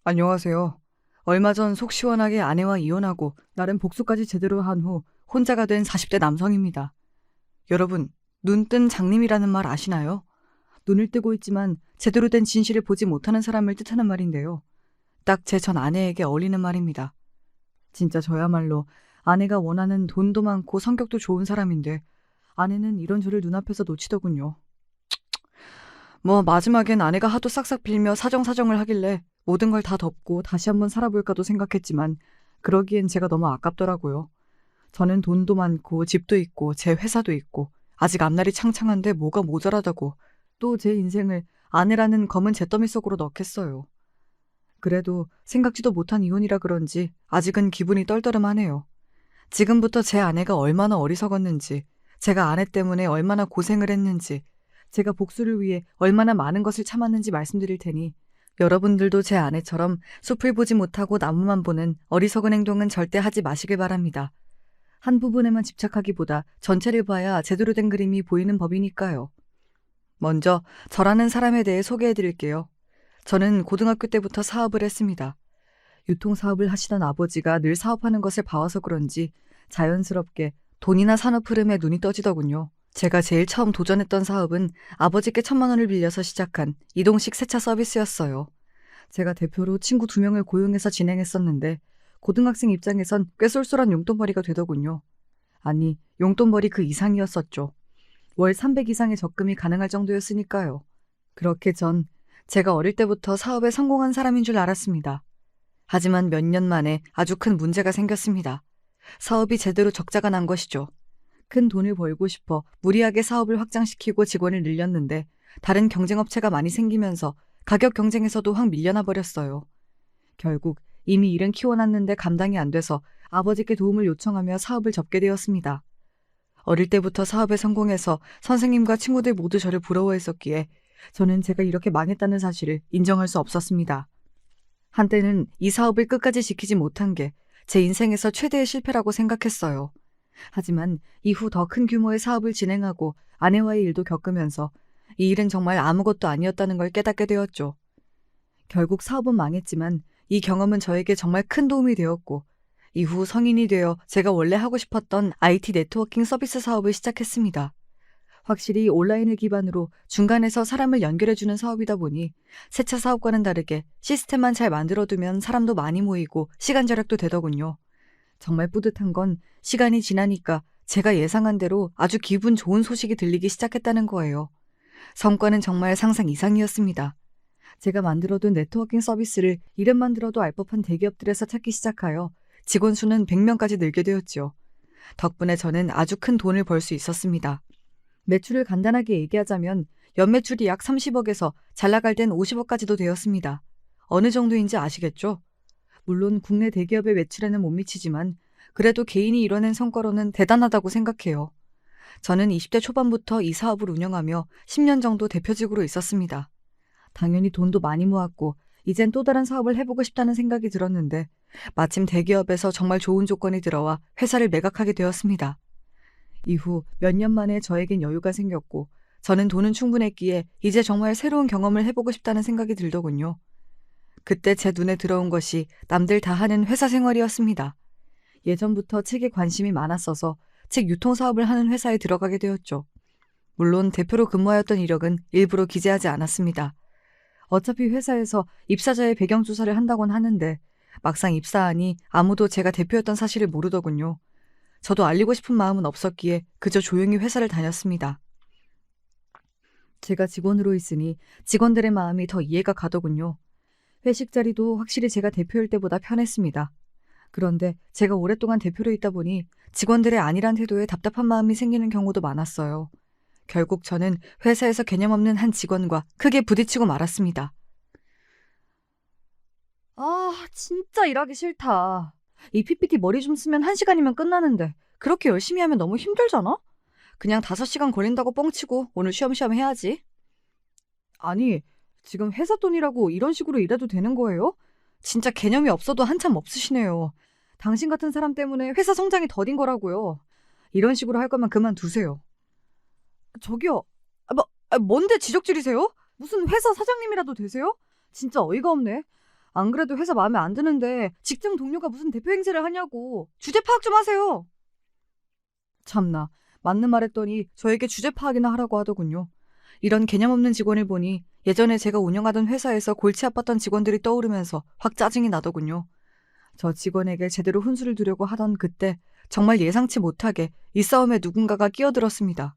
안녕하세요. 얼마 전 속 시원하게 아내와 이혼하고 나름 복수까지 제대로 한 후 혼자가 된 40대 남성입니다. 여러분, 눈 뜬 장님이라는 말 아시나요? 눈을 뜨고 있지만 제대로 된 진실을 보지 못하는 사람을 뜻하는 말인데요. 딱 제 전 아내에게 어울리는 말입니다. 진짜 저야말로 아내가 원하는 돈도 많고 성격도 좋은 사람인데 아내는 이런 저를 눈앞에서 놓치더군요. 뭐 마지막엔 아내가 하도 싹싹 빌며 사정사정을 하길래 모든 걸 다 덮고 다시 한번 살아볼까도 생각했지만 그러기엔 제가 너무 아깝더라고요. 저는 돈도 많고 집도 있고 제 회사도 있고 아직 앞날이 창창한데 뭐가 모자라다고 또 제 인생을 아내라는 검은 잿더미 속으로 넣겠어요. 그래도 생각지도 못한 이혼이라 그런지 아직은 기분이 떨떠름하네요. 지금부터 제 아내가 얼마나 어리석었는지, 제가 아내 때문에 얼마나 고생을 했는지, 제가 복수를 위해 얼마나 많은 것을 참았는지 말씀드릴 테니 여러분들도 제 아내처럼 숲을 보지 못하고 나무만 보는 어리석은 행동은 절대 하지 마시길 바랍니다. 한 부분에만 집착하기보다 전체를 봐야 제대로 된 그림이 보이는 법이니까요. 먼저 저라는 사람에 대해 소개해 드릴게요. 저는 고등학교 때부터 사업을 했습니다. 유통사업을 하시던 아버지가 늘 사업하는 것을 봐와서 그런지 자연스럽게 돈이나 산업 흐름에 눈이 떠지더군요. 제가 제일 처음 도전했던 사업은 아버지께 1,000만 원을 빌려서 시작한 이동식 세차 서비스였어요. 제가 대표로 친구 2명을 고용해서 진행했었는데 고등학생 입장에선 꽤 쏠쏠한 용돈벌이가 되더군요. 아니, 용돈벌이 그 이상이었었죠. 월 300 이상의 적금이 가능할 정도였으니까요. 그렇게 제가 어릴 때부터 사업에 성공한 사람인 줄 알았습니다. 하지만 몇 년 만에 아주 큰 문제가 생겼습니다. 사업이 제대로 적자가 난 것이죠. 큰 돈을 벌고 싶어 무리하게 사업을 확장시키고 직원을 늘렸는데 다른 경쟁업체가 많이 생기면서 가격 경쟁에서도 확 밀려나 버렸어요. 결국 이미 일은 키워놨는데 감당이 안 돼서 아버지께 도움을 요청하며 사업을 접게 되었습니다. 어릴 때부터 사업에 성공해서 선생님과 친구들 모두 저를 부러워했었기에 저는 제가 이렇게 망했다는 사실을 인정할 수 없었습니다. 한때는 이 사업을 끝까지 지키지 못한 게 제 인생에서 최대의 실패라고 생각했어요. 하지만 이후 더 큰 규모의 사업을 진행하고 아내와의 일도 겪으면서 이 일은 정말 아무것도 아니었다는 걸 깨닫게 되었죠. 결국 사업은 망했지만 이 경험은 저에게 정말 큰 도움이 되었고 이후 성인이 되어 제가 원래 하고 싶었던 IT 네트워킹 서비스 사업을 시작했습니다. 확실히 온라인을 기반으로 중간에서 사람을 연결해주는 사업이다 보니 세차 사업과는 다르게 시스템만 잘 만들어두면 사람도 많이 모이고 시간 절약도 되더군요. 정말 뿌듯한 건 시간이 지나니까 제가 예상한 대로 아주 기분 좋은 소식이 들리기 시작했다는 거예요. 성과는 정말 상상 이상이었습니다. 제가 만들어둔 네트워킹 서비스를 이름만 들어도 알 법한 대기업들에서 찾기 시작하여 직원 수는 100명까지 늘게 되었죠. 덕분에 저는 아주 큰 돈을 벌 수 있었습니다. 매출을 간단하게 얘기하자면 연매출이 약 30억에서 잘 나갈 땐 50억까지도 되었습니다. 어느 정도인지 아시겠죠? 물론 국내 대기업의 매출에는 못 미치지만 그래도 개인이 이뤄낸 성과로는 대단하다고 생각해요. 저는 20대 초반부터 이 사업을 운영하며 10년 정도 대표직으로 있었습니다. 당연히 돈도 많이 모았고 이젠 또 다른 사업을 해보고 싶다는 생각이 들었는데 마침 대기업에서 정말 좋은 조건이 들어와 회사를 매각하게 되었습니다. 이후 몇 년 만에 저에겐 여유가 생겼고 저는 돈은 충분했기에 이제 정말 새로운 경험을 해보고 싶다는 생각이 들더군요. 그때 제 눈에 들어온 것이 남들 다 하는 회사 생활이었습니다. 예전부터 책에 관심이 많았어서 책 유통사업을 하는 회사에 들어가게 되었죠. 물론 대표로 근무하였던 이력은 일부러 기재하지 않았습니다. 어차피 회사에서 입사자의 배경조사를 한다곤 하는데 막상 입사하니 아무도 제가 대표였던 사실을 모르더군요. 저도 알리고 싶은 마음은 없었기에 그저 조용히 회사를 다녔습니다. 제가 직원으로 있으니 직원들의 마음이 더 이해가 가더군요. 회식 자리도 확실히 제가 대표일 때보다 편했습니다. 그런데 제가 오랫동안 대표로 있다 보니 직원들의 안일한 태도에 답답한 마음이 생기는 경우도 많았어요. 결국 저는 회사에서 개념 없는 한 직원과 크게 부딪히고 말았습니다. 진짜 일하기 싫다. 이 PPT 머리 좀 쓰면 1시간이면 끝나는데 그렇게 열심히 하면 너무 힘들잖아? 그냥 5시간 걸린다고 뻥치고 오늘 쉬엄쉬엄 해야지. 아니, 지금 회사 돈이라고 이런 식으로 일해도 되는 거예요? 진짜 개념이 없어도 한참 없으시네요. 당신 같은 사람 때문에 회사 성장이 더딘 거라고요. 이런 식으로 할 거면 그만두세요. 저기요. 뭔데 지적질이세요? 무슨 회사 사장님이라도 되세요? 진짜 어이가 없네. 안 그래도 회사 마음에 안 드는데 직장 동료가 무슨 대표 행세를 하냐고. 주제 파악 좀 하세요. 참나, 맞는 말 했더니 저에게 주제 파악이나 하라고 하더군요. 이런 개념 없는 직원을 보니 예전에 제가 운영하던 회사에서 골치 아팠던 직원들이 떠오르면서 확 짜증이 나더군요. 저 직원에게 제대로 훈수를 두려고 하던 그때 정말 예상치 못하게 이 싸움에 누군가가 끼어들었습니다.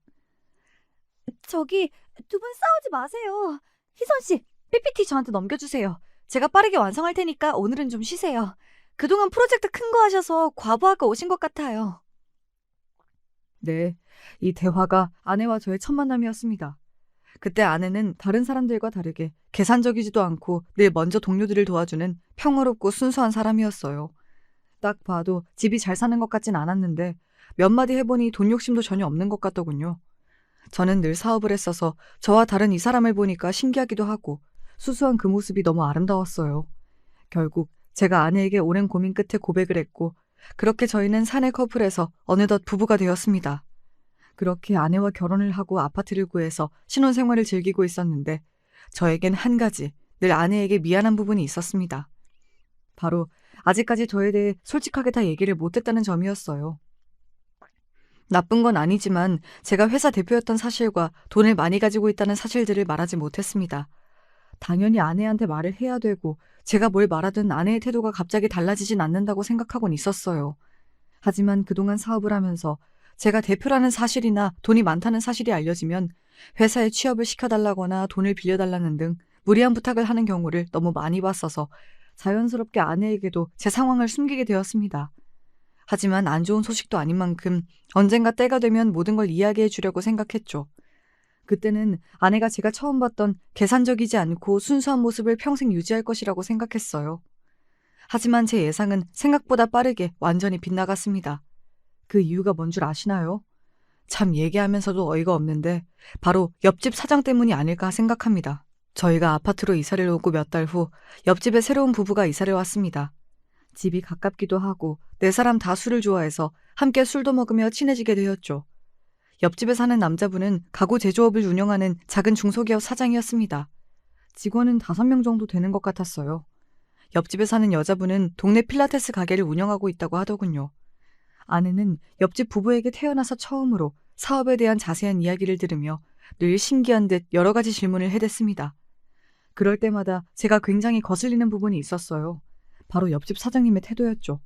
저기, 두 분 싸우지 마세요. 희선 씨, PPT 저한테 넘겨주세요. 제가 빠르게 완성할 테니까 오늘은 좀 쉬세요. 그동안 프로젝트 큰 거 하셔서 과부하가 오신 것 같아요. 네, 이 대화가 아내와 저의 첫 만남이었습니다. 그때 아내는 다른 사람들과 다르게 계산적이지도 않고 늘 먼저 동료들을 도와주는 평화롭고 순수한 사람이었어요. 딱 봐도 집이 잘 사는 것 같진 않았는데 몇 마디 해보니 돈 욕심도 전혀 없는 것 같더군요. 저는 늘 사업을 했어서 저와 다른 이 사람을 보니까 신기하기도 하고 수수한 그 모습이 너무 아름다웠어요. 결국 제가 아내에게 오랜 고민 끝에 고백을 했고 그렇게 저희는 사내 커플에서 어느덧 부부가 되었습니다. 그렇게 아내와 결혼을 하고 아파트를 구해서 신혼생활을 즐기고 있었는데 저에겐 한 가지 늘 아내에게 미안한 부분이 있었습니다. 바로 아직까지 저에 대해 솔직하게 다 얘기를 못했다는 점이었어요. 나쁜 건 아니지만 제가 회사 대표였던 사실과 돈을 많이 가지고 있다는 사실들을 말하지 못했습니다. 당연히 아내한테 말을 해야 되고 제가 뭘 말하든 아내의 태도가 갑자기 달라지진 않는다고 생각하곤 있었어요. 하지만 그동안 사업을 하면서 제가 대표라는 사실이나 돈이 많다는 사실이 알려지면 회사에 취업을 시켜달라거나 돈을 빌려달라는 등 무리한 부탁을 하는 경우를 너무 많이 봤어서 자연스럽게 아내에게도 제 상황을 숨기게 되었습니다. 하지만 안 좋은 소식도 아닌 만큼 언젠가 때가 되면 모든 걸 이야기해 주려고 생각했죠. 그때는 아내가 제가 처음 봤던 계산적이지 않고 순수한 모습을 평생 유지할 것이라고 생각했어요. 하지만 제 예상은 생각보다 빠르게 완전히 빗나갔습니다. 그 이유가 뭔 줄 아시나요? 참 얘기하면서도 어이가 없는데 바로 옆집 사장 때문이 아닐까 생각합니다. 저희가 아파트로 이사를 오고 몇 달 후 옆집에 새로운 부부가 이사를 왔습니다. 집이 가깝기도 하고 네 사람 다 술을 좋아해서 함께 술도 먹으며 친해지게 되었죠. 옆집에 사는 남자분은 가구 제조업을 운영하는 작은 중소기업 사장이었습니다. 직원은 5명 정도 되는 것 같았어요. 옆집에 사는 여자분은 동네 필라테스 가게를 운영하고 있다고 하더군요. 아내는 옆집 부부에게 태어나서 처음으로 사업에 대한 자세한 이야기를 들으며 늘 신기한 듯 여러 가지 질문을 해댔습니다. 그럴 때마다 제가 굉장히 거슬리는 부분이 있었어요. 바로 옆집 사장님의 태도였죠.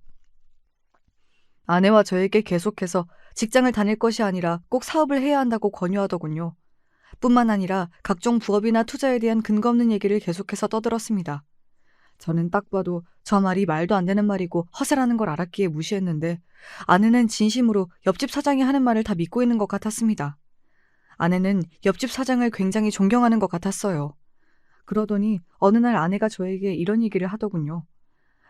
아내와 저에게 계속해서 직장을 다닐 것이 아니라 꼭 사업을 해야 한다고 권유하더군요. 뿐만 아니라 각종 부업이나 투자에 대한 근거 없는 얘기를 계속해서 떠들었습니다. 저는 딱 봐도 저 말이 말도 안 되는 말이고 허세라는 걸 알았기에 무시했는데 아내는 진심으로 옆집 사장이 하는 말을 다 믿고 있는 것 같았습니다. 아내는 옆집 사장을 굉장히 존경하는 것 같았어요. 그러더니 어느 날 아내가 저에게 이런 얘기를 하더군요.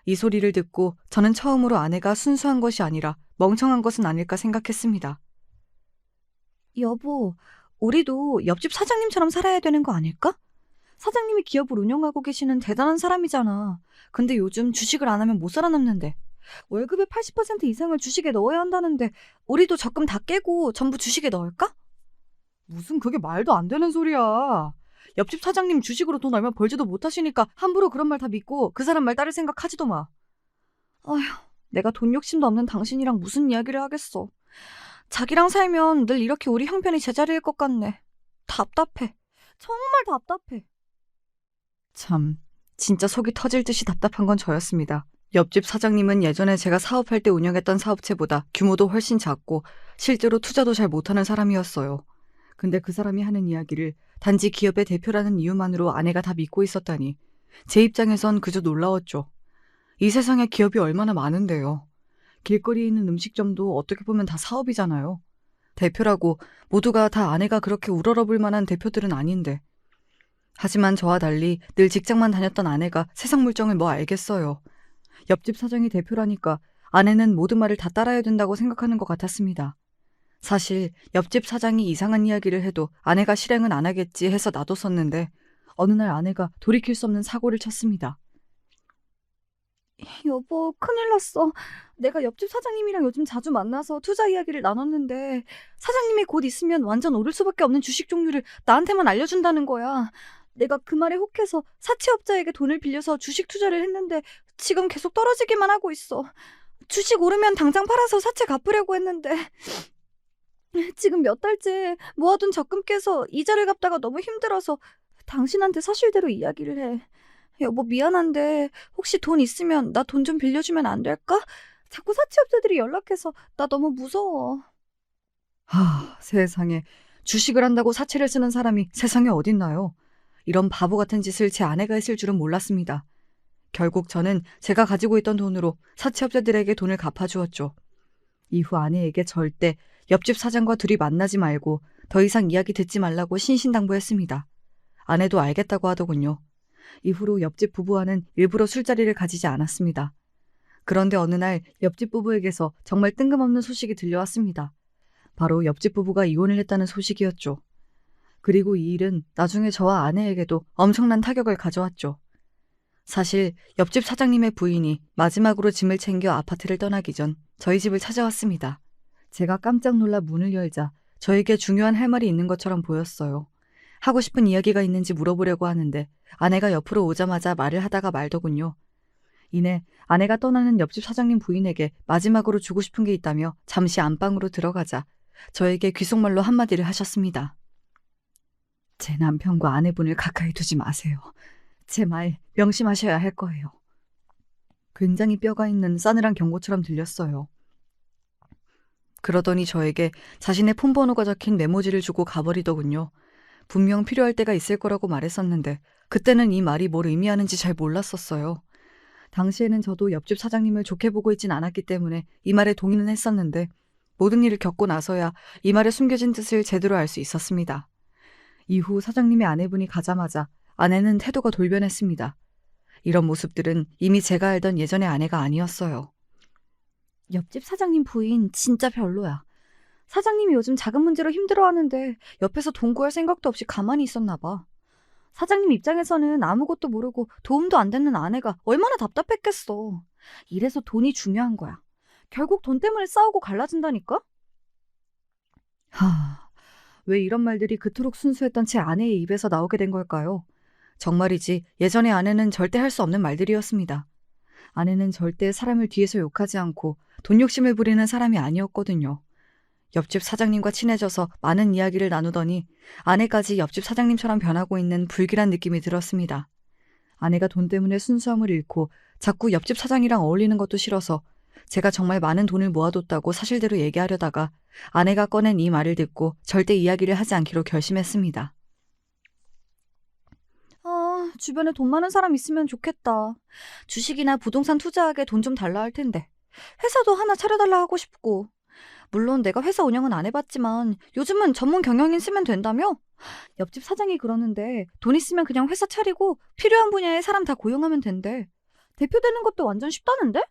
이 소리를 듣고 저는 처음으로 아내가 순수한 것이 아니라 멍청한 것은 아닐까 생각했습니다. 여보, 우리도 옆집 사장님처럼 살아야 되는 거 아닐까? 사장님이 기업을 운영하고 계시는 대단한 사람이잖아. 근데 요즘 주식을 안 하면 못 살아남는데. 월급의 80% 이상을 주식에 넣어야 한다는데 우리도 적금 다 깨고 전부 주식에 넣을까? 무슨 그게 말도 안 되는 소리야. 옆집 사장님 주식으로 돈 얼마 벌지도 못하시니까 함부로 그런 말 다 믿고 그 사람 말 따를 생각하지도 마. 아휴, 내가 돈 욕심도 없는 당신이랑 무슨 이야기를 하겠어. 자기랑 살면 늘 이렇게 우리 형편이 제자리일 것 같네. 답답해. 정말 답답해. 참, 진짜 속이 터질 듯이 답답한 건 저였습니다. 옆집 사장님은 예전에 제가 사업할 때 운영했던 사업체보다 규모도 훨씬 작고 실제로 투자도 잘 못하는 사람이었어요. 근데 그 사람이 하는 이야기를 단지 기업의 대표라는 이유만으로 아내가 다 믿고 있었다니 제 입장에선 그저 놀라웠죠. 이 세상에 기업이 얼마나 많은데요. 길거리에 있는 음식점도 어떻게 보면 다 사업이잖아요. 대표라고 모두가 다 아내가 그렇게 우러러볼 만한 대표들은 아닌데. 하지만 저와 달리 늘 직장만 다녔던 아내가 세상 물정을 뭐 알겠어요. 옆집 사장이 대표라니까 아내는 모든 말을 다 따라야 된다고 생각하는 것 같았습니다. 사실 옆집 사장이 이상한 이야기를 해도 아내가 실행은 안 하겠지 해서 놔뒀었는데 어느 날 아내가 돌이킬 수 없는 사고를 쳤습니다. 여보, 큰일 났어. 내가 옆집 사장님이랑 요즘 자주 만나서 투자 이야기를 나눴는데 사장님이 곧 있으면 완전 오를 수밖에 없는 주식 종류를 나한테만 알려준다는 거야. 내가 그 말에 혹해서 사채업자에게 돈을 빌려서 주식 투자를 했는데 지금 계속 떨어지기만 하고 있어. 주식 오르면 당장 팔아서 사채 갚으려고 했는데 지금 몇 달째 모아둔 적금 깨서 이자를 갚다가 너무 힘들어서 당신한테 사실대로 이야기를 해. 여보, 미안한데 혹시 돈 있으면 나 돈 좀 빌려주면 안 될까? 자꾸 사채업자들이 연락해서 나 너무 무서워. 세상에. 주식을 한다고 사채를 쓰는 사람이 세상에 어딨나요? 이런 바보 같은 짓을 제 아내가 했을 줄은 몰랐습니다. 결국 저는 제가 가지고 있던 돈으로 사채업자들에게 돈을 갚아주었죠. 이후 아내에게 절대 옆집 사장과 둘이 만나지 말고 더 이상 이야기 듣지 말라고 신신당부했습니다. 아내도 알겠다고 하더군요. 이후로 옆집 부부와는 일부러 술자리를 가지지 않았습니다. 그런데 어느 날 옆집 부부에게서 정말 뜬금없는 소식이 들려왔습니다. 바로 옆집 부부가 이혼을 했다는 소식이었죠. 그리고 이 일은 나중에 저와 아내에게도 엄청난 타격을 가져왔죠. 사실 옆집 사장님의 부인이 마지막으로 짐을 챙겨 아파트를 떠나기 전 저희 집을 찾아왔습니다. 제가 깜짝 놀라 문을 열자 저에게 중요한 할 말이 있는 것처럼 보였어요. 하고 싶은 이야기가 있는지 물어보려고 하는데 아내가 옆으로 오자마자 말을 하다가 말더군요. 이내 아내가 떠나는 옆집 사장님 부인에게 마지막으로 주고 싶은 게 있다며 잠시 안방으로 들어가자 저에게 귓속말로 한마디를 하셨습니다. 제 남편과 아내분을 가까이 두지 마세요. 제 말 명심하셔야 할 거예요. 굉장히 뼈가 있는 싸늘한 경고처럼 들렸어요. 그러더니 저에게 자신의 폰번호가 적힌 메모지를 주고 가버리더군요. 분명 필요할 때가 있을 거라고 말했었는데 그때는 이 말이 뭘 의미하는지 잘 몰랐었어요. 당시에는 저도 옆집 사장님을 좋게 보고 있진 않았기 때문에 이 말에 동의는 했었는데 모든 일을 겪고 나서야 이 말의 숨겨진 뜻을 제대로 알 수 있었습니다. 이후 사장님의 아내분이 가자마자 아내는 태도가 돌변했습니다. 이런 모습들은 이미 제가 알던 예전의 아내가 아니었어요. 옆집 사장님 부인 진짜 별로야. 사장님이 요즘 자금 문제로 힘들어하는데 옆에서 돈 구할 생각도 없이 가만히 있었나 봐. 사장님 입장에서는 아무것도 모르고 도움도 안 되는 아내가 얼마나 답답했겠어. 이래서 돈이 중요한 거야. 결국 돈 때문에 싸우고 갈라진다니까? 왜 이런 말들이 그토록 순수했던 제 아내의 입에서 나오게 된 걸까요? 정말이지 예전의 아내는 절대 할 수 없는 말들이었습니다. 아내는 절대 사람을 뒤에서 욕하지 않고 돈 욕심을 부리는 사람이 아니었거든요. 옆집 사장님과 친해져서 많은 이야기를 나누더니 아내까지 옆집 사장님처럼 변하고 있는 불길한 느낌이 들었습니다. 아내가 돈 때문에 순수함을 잃고 자꾸 옆집 사장이랑 어울리는 것도 싫어서 제가 정말 많은 돈을 모아뒀다고 사실대로 얘기하려다가 아내가 꺼낸 이 말을 듣고 절대 이야기를 하지 않기로 결심했습니다. 주변에 돈 많은 사람 있으면 좋겠다. 주식이나 부동산 투자하게 돈 좀 달라 할 텐데. 회사도 하나 차려달라 하고 싶고. 물론 내가 회사 운영은 안 해봤지만 요즘은 전문 경영인 쓰면 된다며? 옆집 사장이 그러는데 돈 있으면 그냥 회사 차리고 필요한 분야에 사람 다 고용하면 된대. 대표 되는 것도 완전 쉽다는데?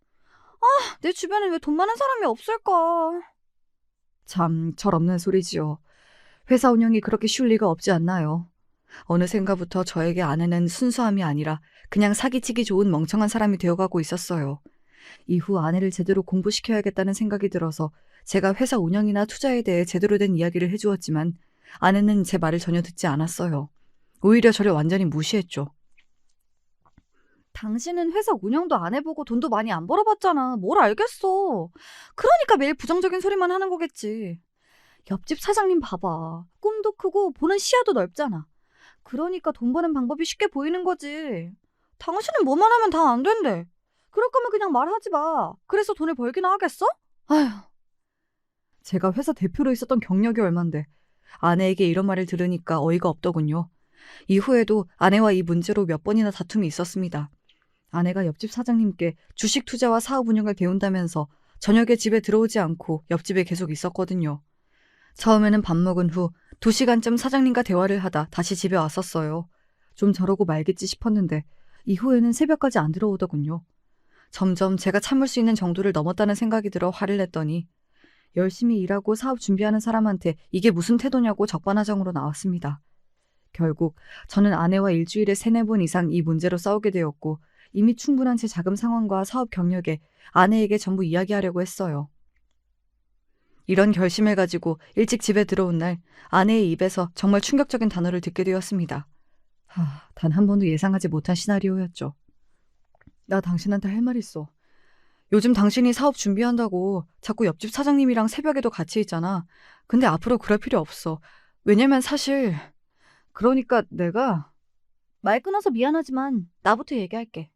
내 주변에 왜 돈 많은 사람이 없을까? 참 철없는 소리지요. 회사 운영이 그렇게 쉬울 리가 없지 않나요? 어느샌가부터 저에게 아내는 순수함이 아니라 그냥 사기치기 좋은 멍청한 사람이 되어가고 있었어요. 이후 아내를 제대로 공부시켜야겠다는 생각이 들어서 제가 회사 운영이나 투자에 대해 제대로 된 이야기를 해주었지만 아내는 제 말을 전혀 듣지 않았어요. 오히려 저를 완전히 무시했죠. 당신은 회사 운영도 안 해보고 돈도 많이 안 벌어봤잖아. 뭘 알겠어. 그러니까 매일 부정적인 소리만 하는 거겠지. 옆집 사장님 봐봐. 꿈도 크고 보는 시야도 넓잖아. 그러니까 돈 버는 방법이 쉽게 보이는 거지. 당신은 뭐만 하면 다 안 된대. 그럴 거면 그냥 말하지 마. 그래서 돈을 벌기나 하겠어? 아휴. 제가 회사 대표로 있었던 경력이 얼만데 아내에게 이런 말을 들으니까 어이가 없더군요. 이후에도 아내와 이 문제로 몇 번이나 다툼이 있었습니다. 아내가 옆집 사장님께 주식 투자와 사업 운영을 배운다면서 저녁에 집에 들어오지 않고 옆집에 계속 있었거든요. 처음에는 밥 먹은 후 2시간쯤 사장님과 대화를 하다 다시 집에 왔었어요. 좀 저러고 말겠지 싶었는데 이후에는 새벽까지 안 들어오더군요. 점점 제가 참을 수 있는 정도를 넘었다는 생각이 들어 화를 냈더니 열심히 일하고 사업 준비하는 사람한테 이게 무슨 태도냐고 적반하장으로 나왔습니다. 결국 저는 아내와 일주일에 3-4번 이상 이 문제로 싸우게 되었고 이미 충분한 제 자금 상황과 사업 경력에 아내에게 전부 이야기하려고 했어요. 이런 결심을 가지고 일찍 집에 들어온 날 아내의 입에서 정말 충격적인 단어를 듣게 되었습니다. 단 한 번도 예상하지 못한 시나리오였죠. 나 당신한테 할 말 있어. 요즘 당신이 사업 준비한다고 자꾸 옆집 사장님이랑 새벽에도 같이 있잖아. 근데 앞으로 그럴 필요 없어. 왜냐면 사실 그러니까 내가 말 끊어서 미안하지만 나부터 얘기할게.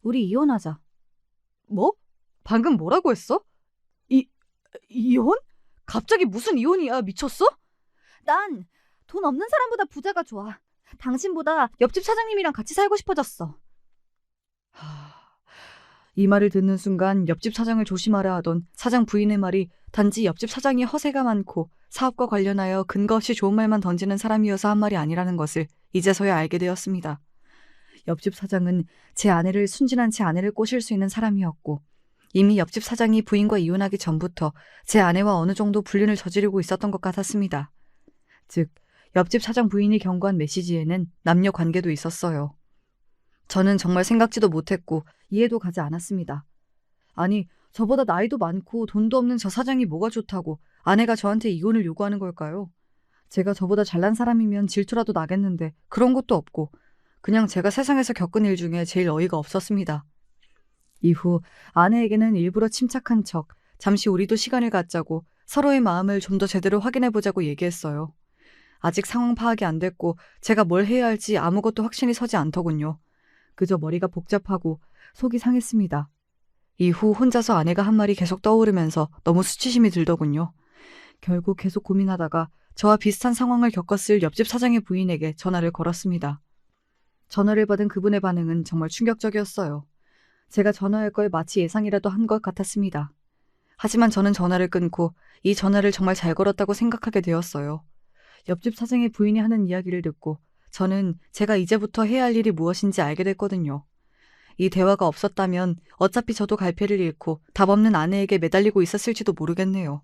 우리 이혼하자. 뭐? 방금 뭐라고 했어? 이혼? 갑자기 무슨 이혼이야? 미쳤어? 난 돈 없는 사람보다 부자가 좋아. 당신보다 옆집 사장님이랑 같이 살고 싶어졌어. 이 말을 듣는 순간 옆집 사장을 조심하라 하던 사장 부인의 말이 단지 옆집 사장이 허세가 많고 사업과 관련하여 근거 없이 좋은 말만 던지는 사람이어서 한 말이 아니라는 것을 이제서야 알게 되었습니다. 옆집 사장은 제 아내를 순진한 제 아내를 꼬실 수 있는 사람이었고 이미 옆집 사장이 부인과 이혼하기 전부터 제 아내와 어느 정도 불륜을 저지르고 있었던 것 같았습니다. 즉, 옆집 사장 부인이 경고한 메시지에는 남녀 관계도 있었어요. 저는 정말 생각지도 못했고 이해도 가지 않았습니다. 아니, 저보다 나이도 많고 돈도 없는 저 사장이 뭐가 좋다고 아내가 저한테 이혼을 요구하는 걸까요? 제가 저보다 잘난 사람이면 질투라도 나겠는데 그런 것도 없고 그냥 제가 세상에서 겪은 일 중에 제일 어이가 없었습니다. 이후 아내에게는 일부러 침착한 척 잠시 우리도 시간을 갖자고 서로의 마음을 좀 더 제대로 확인해보자고 얘기했어요. 아직 상황 파악이 안 됐고 제가 뭘 해야 할지 아무것도 확신이 서지 않더군요. 그저 머리가 복잡하고 속이 상했습니다. 이후 혼자서 아내가 한 말이 계속 떠오르면서 너무 수치심이 들더군요. 결국 계속 고민하다가 저와 비슷한 상황을 겪었을 옆집 사장의 부인에게 전화를 걸었습니다. 전화를 받은 그분의 반응은 정말 충격적이었어요. 제가 전화할 걸 마치 예상이라도 한 것 같았습니다. 하지만 저는 전화를 끊고 이 전화를 정말 잘 걸었다고 생각하게 되었어요. 옆집 사장의 부인이 하는 이야기를 듣고 저는 제가 이제부터 해야 할 일이 무엇인지 알게 됐거든요. 이 대화가 없었다면 어차피 저도 갈피를 잃고 답 없는 아내에게 매달리고 있었을지도 모르겠네요.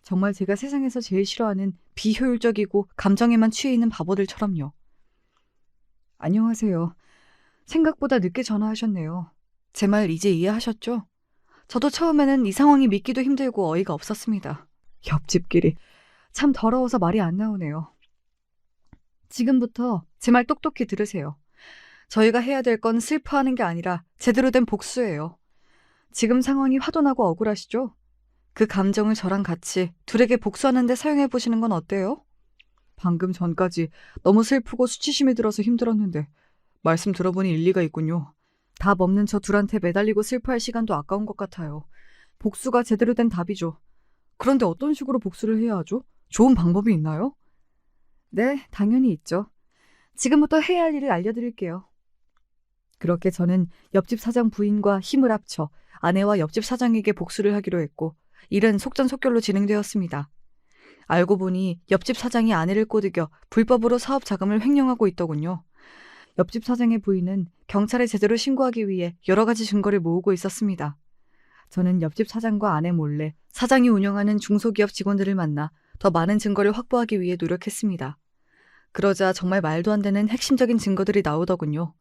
정말 제가 세상에서 제일 싫어하는 비효율적이고 감정에만 취해 있는 바보들처럼요. 안녕하세요. 생각보다 늦게 전화하셨네요. 제 말 이제 이해하셨죠? 저도 처음에는 이 상황이 믿기도 힘들고 어이가 없었습니다. 옆집끼리 참 더러워서 말이 안 나오네요. 지금부터 제 말 똑똑히 들으세요. 저희가 해야 될 건 슬퍼하는 게 아니라 제대로 된 복수예요. 지금 상황이 화도나고 억울하시죠? 그 감정을 저랑 같이 둘에게 복수하는 데 사용해 보시는 건 어때요? 방금 전까지 너무 슬프고 수치심이 들어서 힘들었는데 말씀 들어보니 일리가 있군요. 답 없는 저 둘한테 매달리고 슬퍼할 시간도 아까운 것 같아요. 복수가 제대로 된 답이죠. 그런데 어떤 식으로 복수를 해야 하죠? 좋은 방법이 있나요? 네, 당연히 있죠. 지금부터 해야 할 일을 알려드릴게요. 그렇게 저는 옆집 사장 부인과 힘을 합쳐 아내와 옆집 사장에게 복수를 하기로 했고 일은 속전속결로 진행되었습니다. 알고 보니 옆집 사장이 아내를 꼬드겨 불법으로 사업 자금을 횡령하고 있더군요. 옆집 사장의 부인은 경찰에 제대로 신고하기 위해 여러 가지 증거를 모으고 있었습니다. 저는 옆집 사장과 아내 몰래 사장이 운영하는 중소기업 직원들을 만나 더 많은 증거를 확보하기 위해 노력했습니다. 그러자 정말 말도 안 되는 핵심적인 증거들이 나오더군요.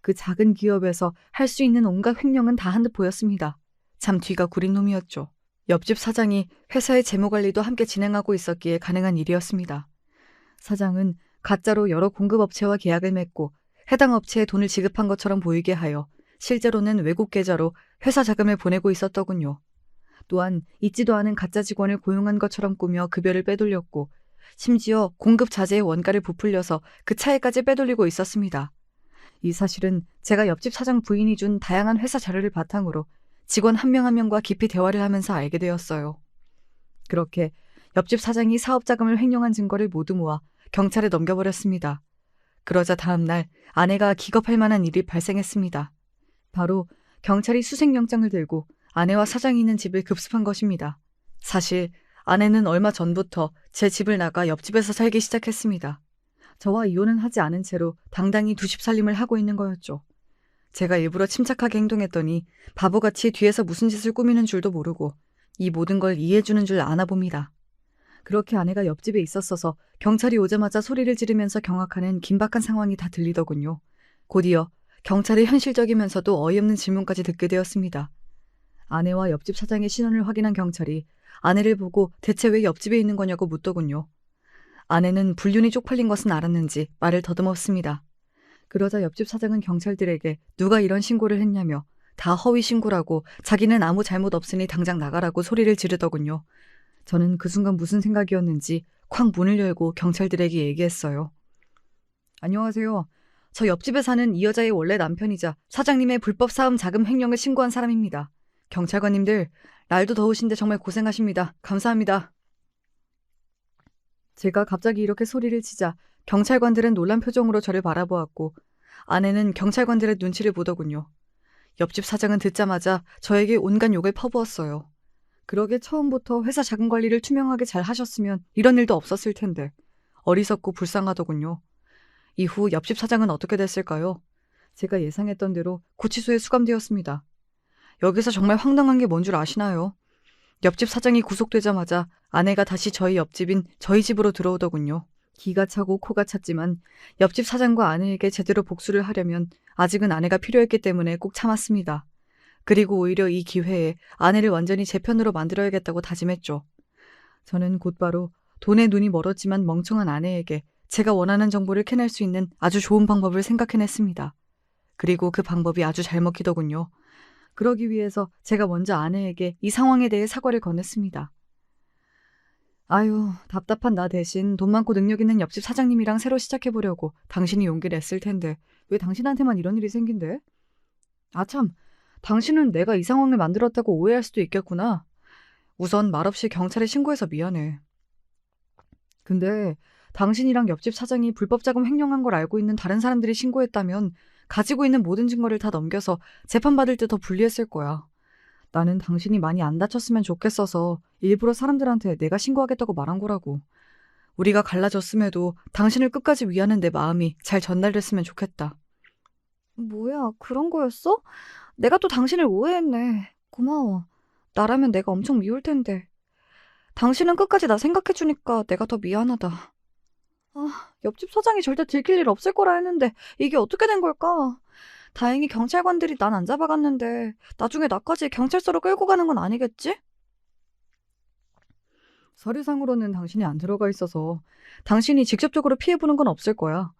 그 작은 기업에서 할 수 있는 온갖 횡령은 다 한 듯 보였습니다. 참 뒤가 구린 놈이었죠. 옆집 사장이 회사의 재무관리도 함께 진행하고 있었기에 가능한 일이었습니다. 사장은 가짜로 여러 공급업체와 계약을 맺고 해당 업체에 돈을 지급한 것처럼 보이게 하여 실제로는 외국 계좌로 회사 자금을 보내고 있었더군요. 또한 있지도 않은 가짜 직원을 고용한 것처럼 꾸며 급여를 빼돌렸고 심지어 공급 자재의 원가를 부풀려서 그 차이까지 빼돌리고 있었습니다. 이 사실은 제가 옆집 사장 부인이 준 다양한 회사 자료를 바탕으로 직원 한 명 한 명과 깊이 대화를 하면서 알게 되었어요. 그렇게 옆집 사장이 사업 자금을 횡령한 증거를 모두 모아 경찰에 넘겨버렸습니다. 그러자 다음 날 아내가 기겁할 만한 일이 발생했습니다. 바로 경찰이 수색영장을 들고 아내와 사장이 있는 집을 급습한 것입니다. 사실 아내는 얼마 전부터 제 집을 나가 옆집에서 살기 시작했습니다. 저와 이혼은 하지 않은 채로 당당히 두 집 살림을 하고 있는 거였죠. 제가 일부러 침착하게 행동했더니 바보같이 뒤에서 무슨 짓을 꾸미는 줄도 모르고 이 모든 걸 이해해주는 줄 아나 봅니다. 그렇게 아내가 옆집에 있었어서 경찰이 오자마자 소리를 지르면서 경악하는 긴박한 상황이 다 들리더군요. 곧이어 경찰의 현실적이면서도 어이없는 질문까지 듣게 되었습니다. 아내와 옆집 사장의 신원을 확인한 경찰이 아내를 보고 대체 왜 옆집에 있는 거냐고 묻더군요. 아내는 불륜이 쪽팔린 것은 알았는지 말을 더듬었습니다. 그러자 옆집 사장은 경찰들에게 누가 이런 신고를 했냐며 다 허위 신고라고 자기는 아무 잘못 없으니 당장 나가라고 소리를 지르더군요. 저는 그 순간 무슨 생각이었는지 쾅 문을 열고 경찰들에게 얘기했어요. 안녕하세요. 저 옆집에 사는 이 여자의 원래 남편이자 사장님의 불법 사업 자금 횡령을 신고한 사람입니다. 경찰관님들, 날도 더우신데 정말 고생하십니다. 감사합니다. 제가 갑자기 이렇게 소리를 치자 경찰관들은 놀란 표정으로 저를 바라보았고 아내는 경찰관들의 눈치를 보더군요. 옆집 사장은 듣자마자 저에게 온갖 욕을 퍼부었어요. 그러게 처음부터 회사 자금 관리를 투명하게 잘 하셨으면 이런 일도 없었을 텐데 어리석고 불쌍하더군요. 이후 옆집 사장은 어떻게 됐을까요? 제가 예상했던 대로 구치소에 수감되었습니다. 여기서 정말 황당한 게 뭔 줄 아시나요? 옆집 사장이 구속되자마자 아내가 다시 저희 옆집인 저희 집으로 들어오더군요. 기가 차고 코가 찼지만 옆집 사장과 아내에게 제대로 복수를 하려면 아직은 아내가 필요했기 때문에 꼭 참았습니다. 그리고 오히려 이 기회에 아내를 완전히 제 편으로 만들어야겠다고 다짐했죠. 저는 곧바로 돈에 눈이 멀었지만 멍청한 아내에게 제가 원하는 정보를 캐낼 수 있는 아주 좋은 방법을 생각해냈습니다. 그리고 그 방법이 아주 잘 먹히더군요. 그러기 위해서 제가 먼저 아내에게 이 상황에 대해 사과를 건넸습니다. 아유, 답답한 나 대신 돈 많고 능력 있는 옆집 사장님이랑 새로 시작해보려고 당신이 용기를 냈을 텐데 왜 당신한테만 이런 일이 생긴대? 아참, 당신은 내가 이 상황을 만들었다고 오해할 수도 있겠구나. 우선 말없이 경찰에 신고해서 미안해. 근데 당신이랑 옆집 사장이 불법 자금 횡령한 걸 알고 있는 다른 사람들이 신고했다면 가지고 있는 모든 증거를 다 넘겨서 재판받을 때 더 불리했을 거야. 나는 당신이 많이 안 다쳤으면 좋겠어서 일부러 사람들한테 내가 신고하겠다고 말한 거라고. 우리가 갈라졌음에도 당신을 끝까지 위하는 내 마음이 잘 전달됐으면 좋겠다. 뭐야, 그런 거였어? 내가 또 당신을 오해했네. 고마워. 나라면 내가 엄청 미울 텐데. 당신은 끝까지 나 생각해주니까 내가 더 미안하다. 아, 옆집 사장이 절대 들킬 일 없을 거라 했는데 이게 어떻게 된 걸까? 다행히 경찰관들이 난 안 잡아갔는데 나중에 나까지 경찰서로 끌고 가는 건 아니겠지? 서류상으로는 당신이 안 들어가 있어서 당신이 직접적으로 피해보는 건 없을 거야.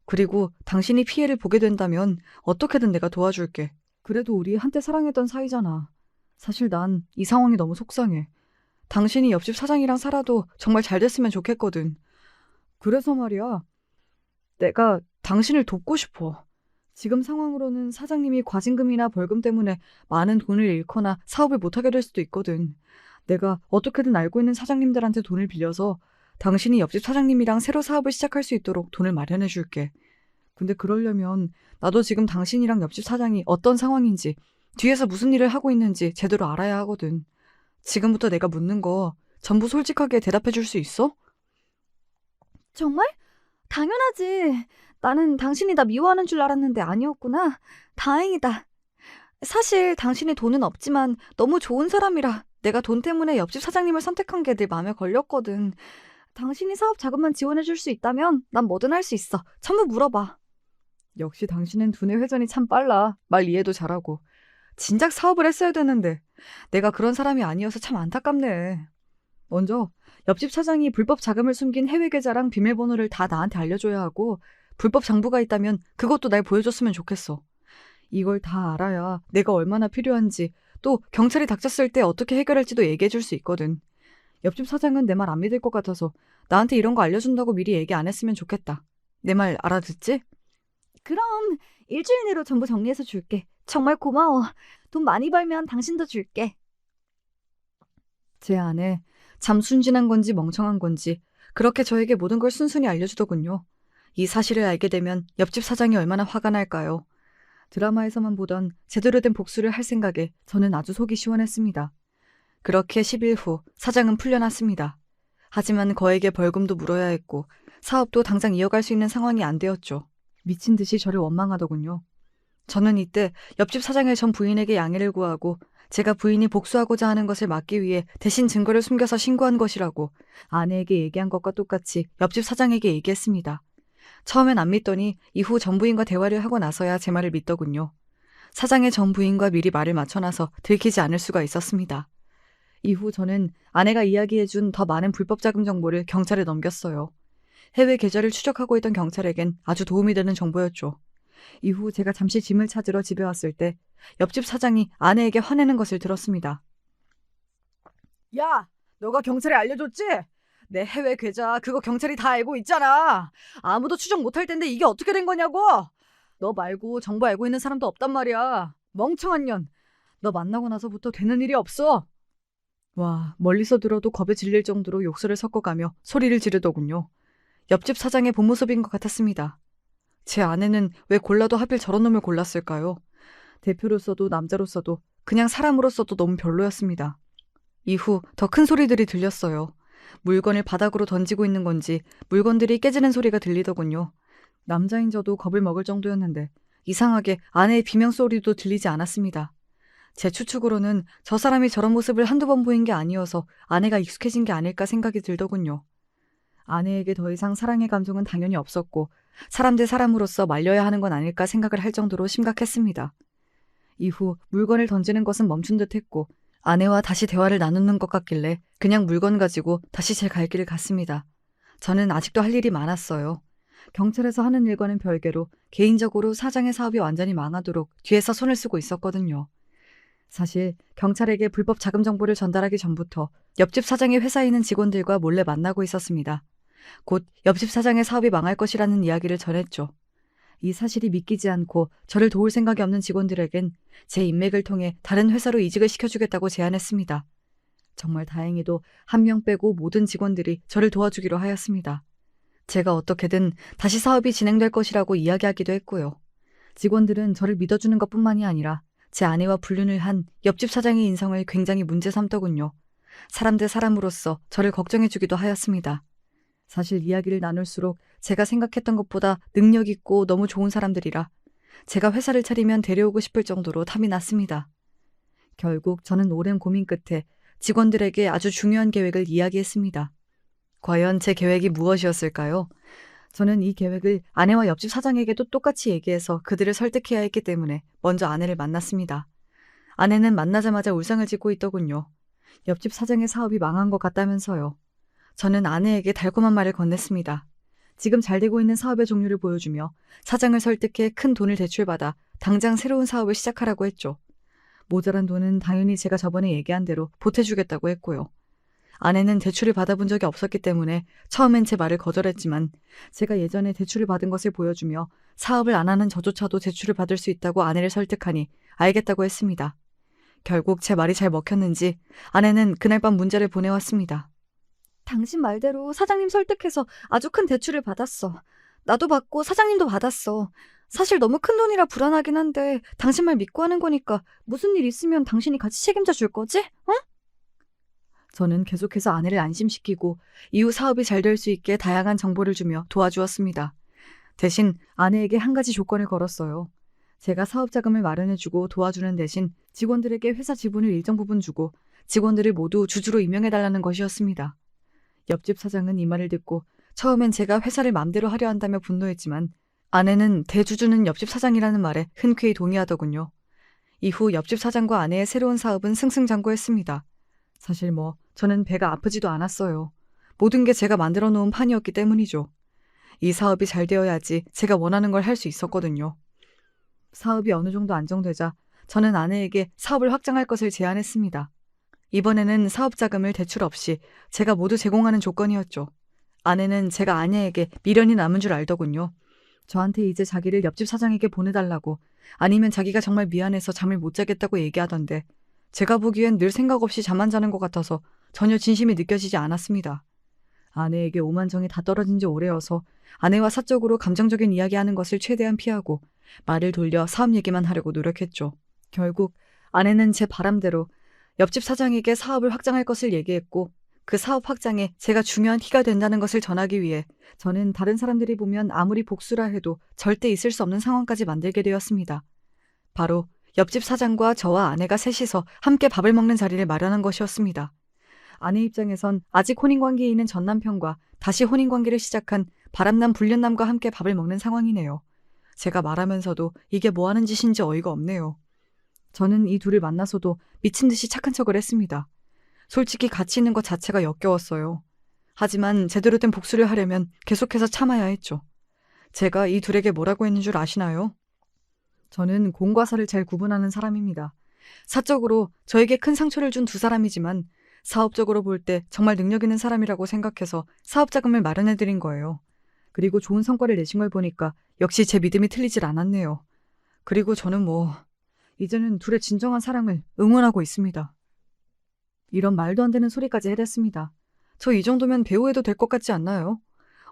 그리고 당신이 피해를 보게 된다면 어떻게든 내가 도와줄게. 그래도 우리 한때 사랑했던 사이잖아. 사실 난 이 상황이 너무 속상해. 당신이 옆집 사장이랑 살아도 정말 잘 됐으면 좋겠거든. 그래서 말이야. 내가 당신을 돕고 싶어. 지금 상황으로는 사장님이 과징금이나 벌금 때문에 많은 돈을 잃거나 사업을 못하게 될 수도 있거든. 내가 어떻게든 알고 있는 사장님들한테 돈을 빌려서 당신이 옆집 사장님이랑 새로 사업을 시작할 수 있도록 돈을 마련해 줄게. 근데 그러려면 나도 지금 당신이랑 옆집 사장이 어떤 상황인지, 뒤에서 무슨 일을 하고 있는지 제대로 알아야 하거든. 지금부터 내가 묻는 거 전부 솔직하게 대답해 줄 수 있어? 정말? 당연하지. 나는 당신이 나 미워하는 줄 알았는데 아니었구나. 다행이다. 사실 당신이 돈은 없지만 너무 좋은 사람이라 내가 돈 때문에 옆집 사장님을 선택한 게 내 마음에 걸렸거든. 당신이 사업 자금만 지원해줄 수 있다면 난 뭐든 할 수 있어. 전부 물어봐. 역시 당신은 두뇌 회전이 참 빨라. 말 이해도 잘하고. 진작 사업을 했어야 되는데 내가 그런 사람이 아니어서 참 안타깝네. 먼저 옆집 사장이 불법 자금을 숨긴 해외 계좌랑 비밀번호를 다 나한테 알려줘야 하고 불법 장부가 있다면 그것도 날 보여줬으면 좋겠어. 이걸 다 알아야 내가 얼마나 필요한지 또 경찰이 닥쳤을 때 어떻게 해결할지도 얘기해줄 수 있거든. 옆집 사장은 내 말 안 믿을 것 같아서 나한테 이런 거 알려준다고 미리 얘기 안 했으면 좋겠다. 내 말 알아듣지? 그럼 일주일 내로 전부 정리해서 줄게. 정말 고마워. 돈 많이 벌면 당신도 줄게. 제 아내 참 순진한 건지 멍청한 건지 그렇게 저에게 모든 걸 순순히 알려주더군요. 이 사실을 알게 되면 옆집 사장이 얼마나 화가 날까요? 드라마에서만 보던 제대로 된 복수를 할 생각에 저는 아주 속이 시원했습니다. 그렇게 10일 후 사장은 풀려났습니다. 하지만 거액의 벌금도 물어야 했고 사업도 당장 이어갈 수 있는 상황이 안 되었죠. 미친 듯이 저를 원망하더군요. 저는 이때 옆집 사장의 전 부인에게 양해를 구하고 제가 부인이 복수하고자 하는 것을 막기 위해 대신 증거를 숨겨서 신고한 것이라고 아내에게 얘기한 것과 똑같이 옆집 사장에게 얘기했습니다. 처음엔 안 믿더니 이후 전 부인과 대화를 하고 나서야 제 말을 믿더군요. 사장의 전 부인과 미리 말을 맞춰놔서 들키지 않을 수가 있었습니다. 이후 저는 아내가 이야기해준 더 많은 불법 자금 정보를 경찰에 넘겼어요. 해외 계좌를 추적하고 있던 경찰에겐 아주 도움이 되는 정보였죠. 이후 제가 잠시 짐을 찾으러 집에 왔을 때 옆집 사장이 아내에게 화내는 것을 들었습니다. 야, 너가 경찰에 알려줬지? 내 해외 계좌 그거 경찰이 다 알고 있잖아. 아무도 추적 못할 텐데 이게 어떻게 된 거냐고. 너 말고 정보 알고 있는 사람도 없단 말이야. 멍청한 년. 너 만나고 나서부터 되는 일이 없어. 와, 멀리서 들어도 겁에 질릴 정도로 욕설을 섞어가며 소리를 지르더군요. 옆집 사장의 본 모습인 것 같았습니다. 제 아내는 왜 골라도 하필 저런 놈을 골랐을까요? 대표로서도 남자로서도 그냥 사람으로서도 너무 별로였습니다. 이후 더 큰 소리들이 들렸어요. 물건을 바닥으로 던지고 있는 건지 물건들이 깨지는 소리가 들리더군요. 남자인 저도 겁을 먹을 정도였는데 이상하게 아내의 비명소리도 들리지 않았습니다. 제 추측으로는 저 사람이 저런 모습을 한두 번 보인 게 아니어서 아내가 익숙해진 게 아닐까 생각이 들더군요. 아내에게 더 이상 사랑의 감정은 당연히 없었고 사람 대 사람으로서 말려야 하는 건 아닐까 생각을 할 정도로 심각했습니다. 이후 물건을 던지는 것은 멈춘 듯 했고 아내와 다시 대화를 나누는 것 같길래 그냥 물건 가지고 다시 제 갈 길을 갔습니다. 저는 아직도 할 일이 많았어요. 경찰에서 하는 일과는 별개로 개인적으로 사장의 사업이 완전히 망하도록 뒤에서 손을 쓰고 있었거든요. 사실 경찰에게 불법 자금 정보를 전달하기 전부터 옆집 사장의 회사에 있는 직원들과 몰래 만나고 있었습니다. 곧 옆집 사장의 사업이 망할 것이라는 이야기를 전했죠. 이 사실이 믿기지 않고 저를 도울 생각이 없는 직원들에겐 제 인맥을 통해 다른 회사로 이직을 시켜주겠다고 제안했습니다. 정말 다행히도 한 명 빼고 모든 직원들이 저를 도와주기로 하였습니다. 제가 어떻게든 다시 사업이 진행될 것이라고 이야기하기도 했고요. 직원들은 저를 믿어주는 것뿐만이 아니라 제 아내와 불륜을 한 옆집 사장의 인성을 굉장히 문제 삼더군요. 사람 대 사람으로서 저를 걱정해주기도 하였습니다. 사실 이야기를 나눌수록 제가 생각했던 것보다 능력 있고 너무 좋은 사람들이라 제가 회사를 차리면 데려오고 싶을 정도로 탐이 났습니다. 결국 저는 오랜 고민 끝에 직원들에게 아주 중요한 계획을 이야기했습니다. 과연 제 계획이 무엇이었을까요? 저는 이 계획을 아내와 옆집 사장에게도 똑같이 얘기해서 그들을 설득해야 했기 때문에 먼저 아내를 만났습니다. 아내는 만나자마자 울상을 짓고 있더군요. 옆집 사장의 사업이 망한 것 같다면서요. 저는 아내에게 달콤한 말을 건넸습니다. 지금 잘 되고 있는 사업의 종류를 보여주며 사장을 설득해 큰 돈을 대출받아 당장 새로운 사업을 시작하라고 했죠. 모자란 돈은 당연히 제가 저번에 얘기한 대로 보태주겠다고 했고요. 아내는 대출을 받아본 적이 없었기 때문에 처음엔 제 말을 거절했지만 제가 예전에 대출을 받은 것을 보여주며 사업을 안 하는 저조차도 대출을 받을 수 있다고 아내를 설득하니 알겠다고 했습니다. 결국 제 말이 잘 먹혔는지 아내는 그날 밤 문자를 보내왔습니다. 당신 말대로 사장님 설득해서 아주 큰 대출을 받았어. 나도 받고 사장님도 받았어. 사실 너무 큰 돈이라 불안하긴 한데 당신 말 믿고 하는 거니까 무슨 일 있으면 당신이 같이 책임져 줄 거지? 어? 저는 계속해서 아내를 안심시키고 이후 사업이 잘 될 수 있게 다양한 정보를 주며 도와주었습니다. 대신 아내에게 한 가지 조건을 걸었어요. 제가 사업 자금을 마련해주고 도와주는 대신 직원들에게 회사 지분을 일정 부분 주고 직원들을 모두 주주로 임명해달라는 것이었습니다. 옆집 사장은 이 말을 듣고 처음엔 제가 회사를 맘대로 하려 한다며 분노했지만 아내는 대주주는 옆집 사장이라는 말에 흔쾌히 동의하더군요. 이후 옆집 사장과 아내의 새로운 사업은 승승장구했습니다. 사실 저는 배가 아프지도 않았어요. 모든 게 제가 만들어 놓은 판이었기 때문이죠. 이 사업이 잘 되어야지 제가 원하는 걸 할 수 있었거든요. 사업이 어느 정도 안정되자 저는 아내에게 사업을 확장할 것을 제안했습니다. 이번에는 사업 자금을 대출 없이 제가 모두 제공하는 조건이었죠. 아내는 제가 아내에게 미련이 남은 줄 알더군요. 저한테 이제 자기를 옆집 사장에게 보내달라고 아니면 자기가 정말 미안해서 잠을 못 자겠다고 얘기하던데 제가 보기엔 늘 생각 없이 잠 안 자는 것 같아서 전혀 진심이 느껴지지 않았습니다. 아내에게 오만정이 다 떨어진 지 오래여서 아내와 사적으로 감정적인 이야기하는 것을 최대한 피하고 말을 돌려 사업 얘기만 하려고 노력했죠. 결국 아내는 제 바람대로 옆집 사장에게 사업을 확장할 것을 얘기했고 그 사업 확장에 제가 중요한 키가 된다는 것을 전하기 위해 저는 다른 사람들이 보면 아무리 복수라 해도 절대 있을 수 없는 상황까지 만들게 되었습니다. 바로 옆집 사장과 저와 아내가 셋이서 함께 밥을 먹는 자리를 마련한 것이었습니다. 아내 입장에선 아직 혼인관계에 있는 전 남편과 다시 혼인관계를 시작한 바람남 불륜남과 함께 밥을 먹는 상황이네요. 제가 말하면서도 이게 뭐 하는 짓인지 어이가 없네요. 저는 이 둘을 만나서도 미친 듯이 착한 척을 했습니다. 솔직히 같이 있는 것 자체가 역겨웠어요. 하지만 제대로 된 복수를 하려면 계속해서 참아야 했죠. 제가 이 둘에게 뭐라고 했는 줄 아시나요? 저는 공과 사를 잘 구분하는 사람입니다. 사적으로 저에게 큰 상처를 준 두 사람이지만 사업적으로 볼 때 정말 능력 있는 사람이라고 생각해서 사업 자금을 마련해 드린 거예요. 그리고 좋은 성과를 내신 걸 보니까 역시 제 믿음이 틀리질 않았네요. 그리고 저는 이제는 둘의 진정한 사랑을 응원하고 있습니다. 이런 말도 안 되는 소리까지 해댔습니다. 저 이 정도면 배우해도 될 것 같지 않나요?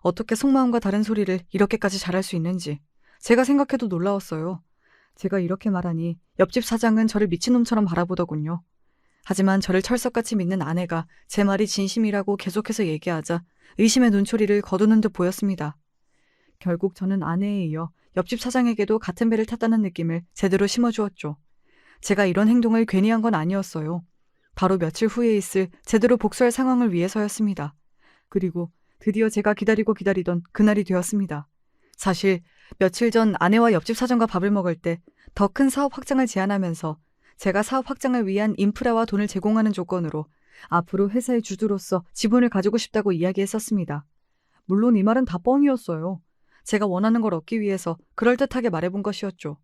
어떻게 속마음과 다른 소리를 이렇게까지 잘할 수 있는지 제가 생각해도 놀라웠어요. 제가 이렇게 말하니 옆집 사장은 저를 미친놈처럼 바라보더군요. 하지만 저를 철석같이 믿는 아내가 제 말이 진심이라고 계속해서 얘기하자 의심의 눈초리를 거두는 듯 보였습니다. 결국 저는 아내에 이어 옆집 사장에게도 같은 배를 탔다는 느낌을 제대로 심어주었죠. 제가 이런 행동을 괜히 한 건 아니었어요. 바로 며칠 후에 있을 제대로 복수할 상황을 위해서였습니다. 그리고 드디어 제가 기다리고 기다리던 그날이 되었습니다. 사실 며칠 전 아내와 옆집 사장과 밥을 먹을 때 더 큰 사업 확장을 제안하면서 제가 사업 확장을 위한 인프라와 돈을 제공하는 조건으로 앞으로 회사의 주주로서 지분을 가지고 싶다고 이야기했었습니다. 물론 이 말은 다 뻥이었어요. 제가 원하는 걸 얻기 위해서 그럴듯하게 말해본 것이었죠.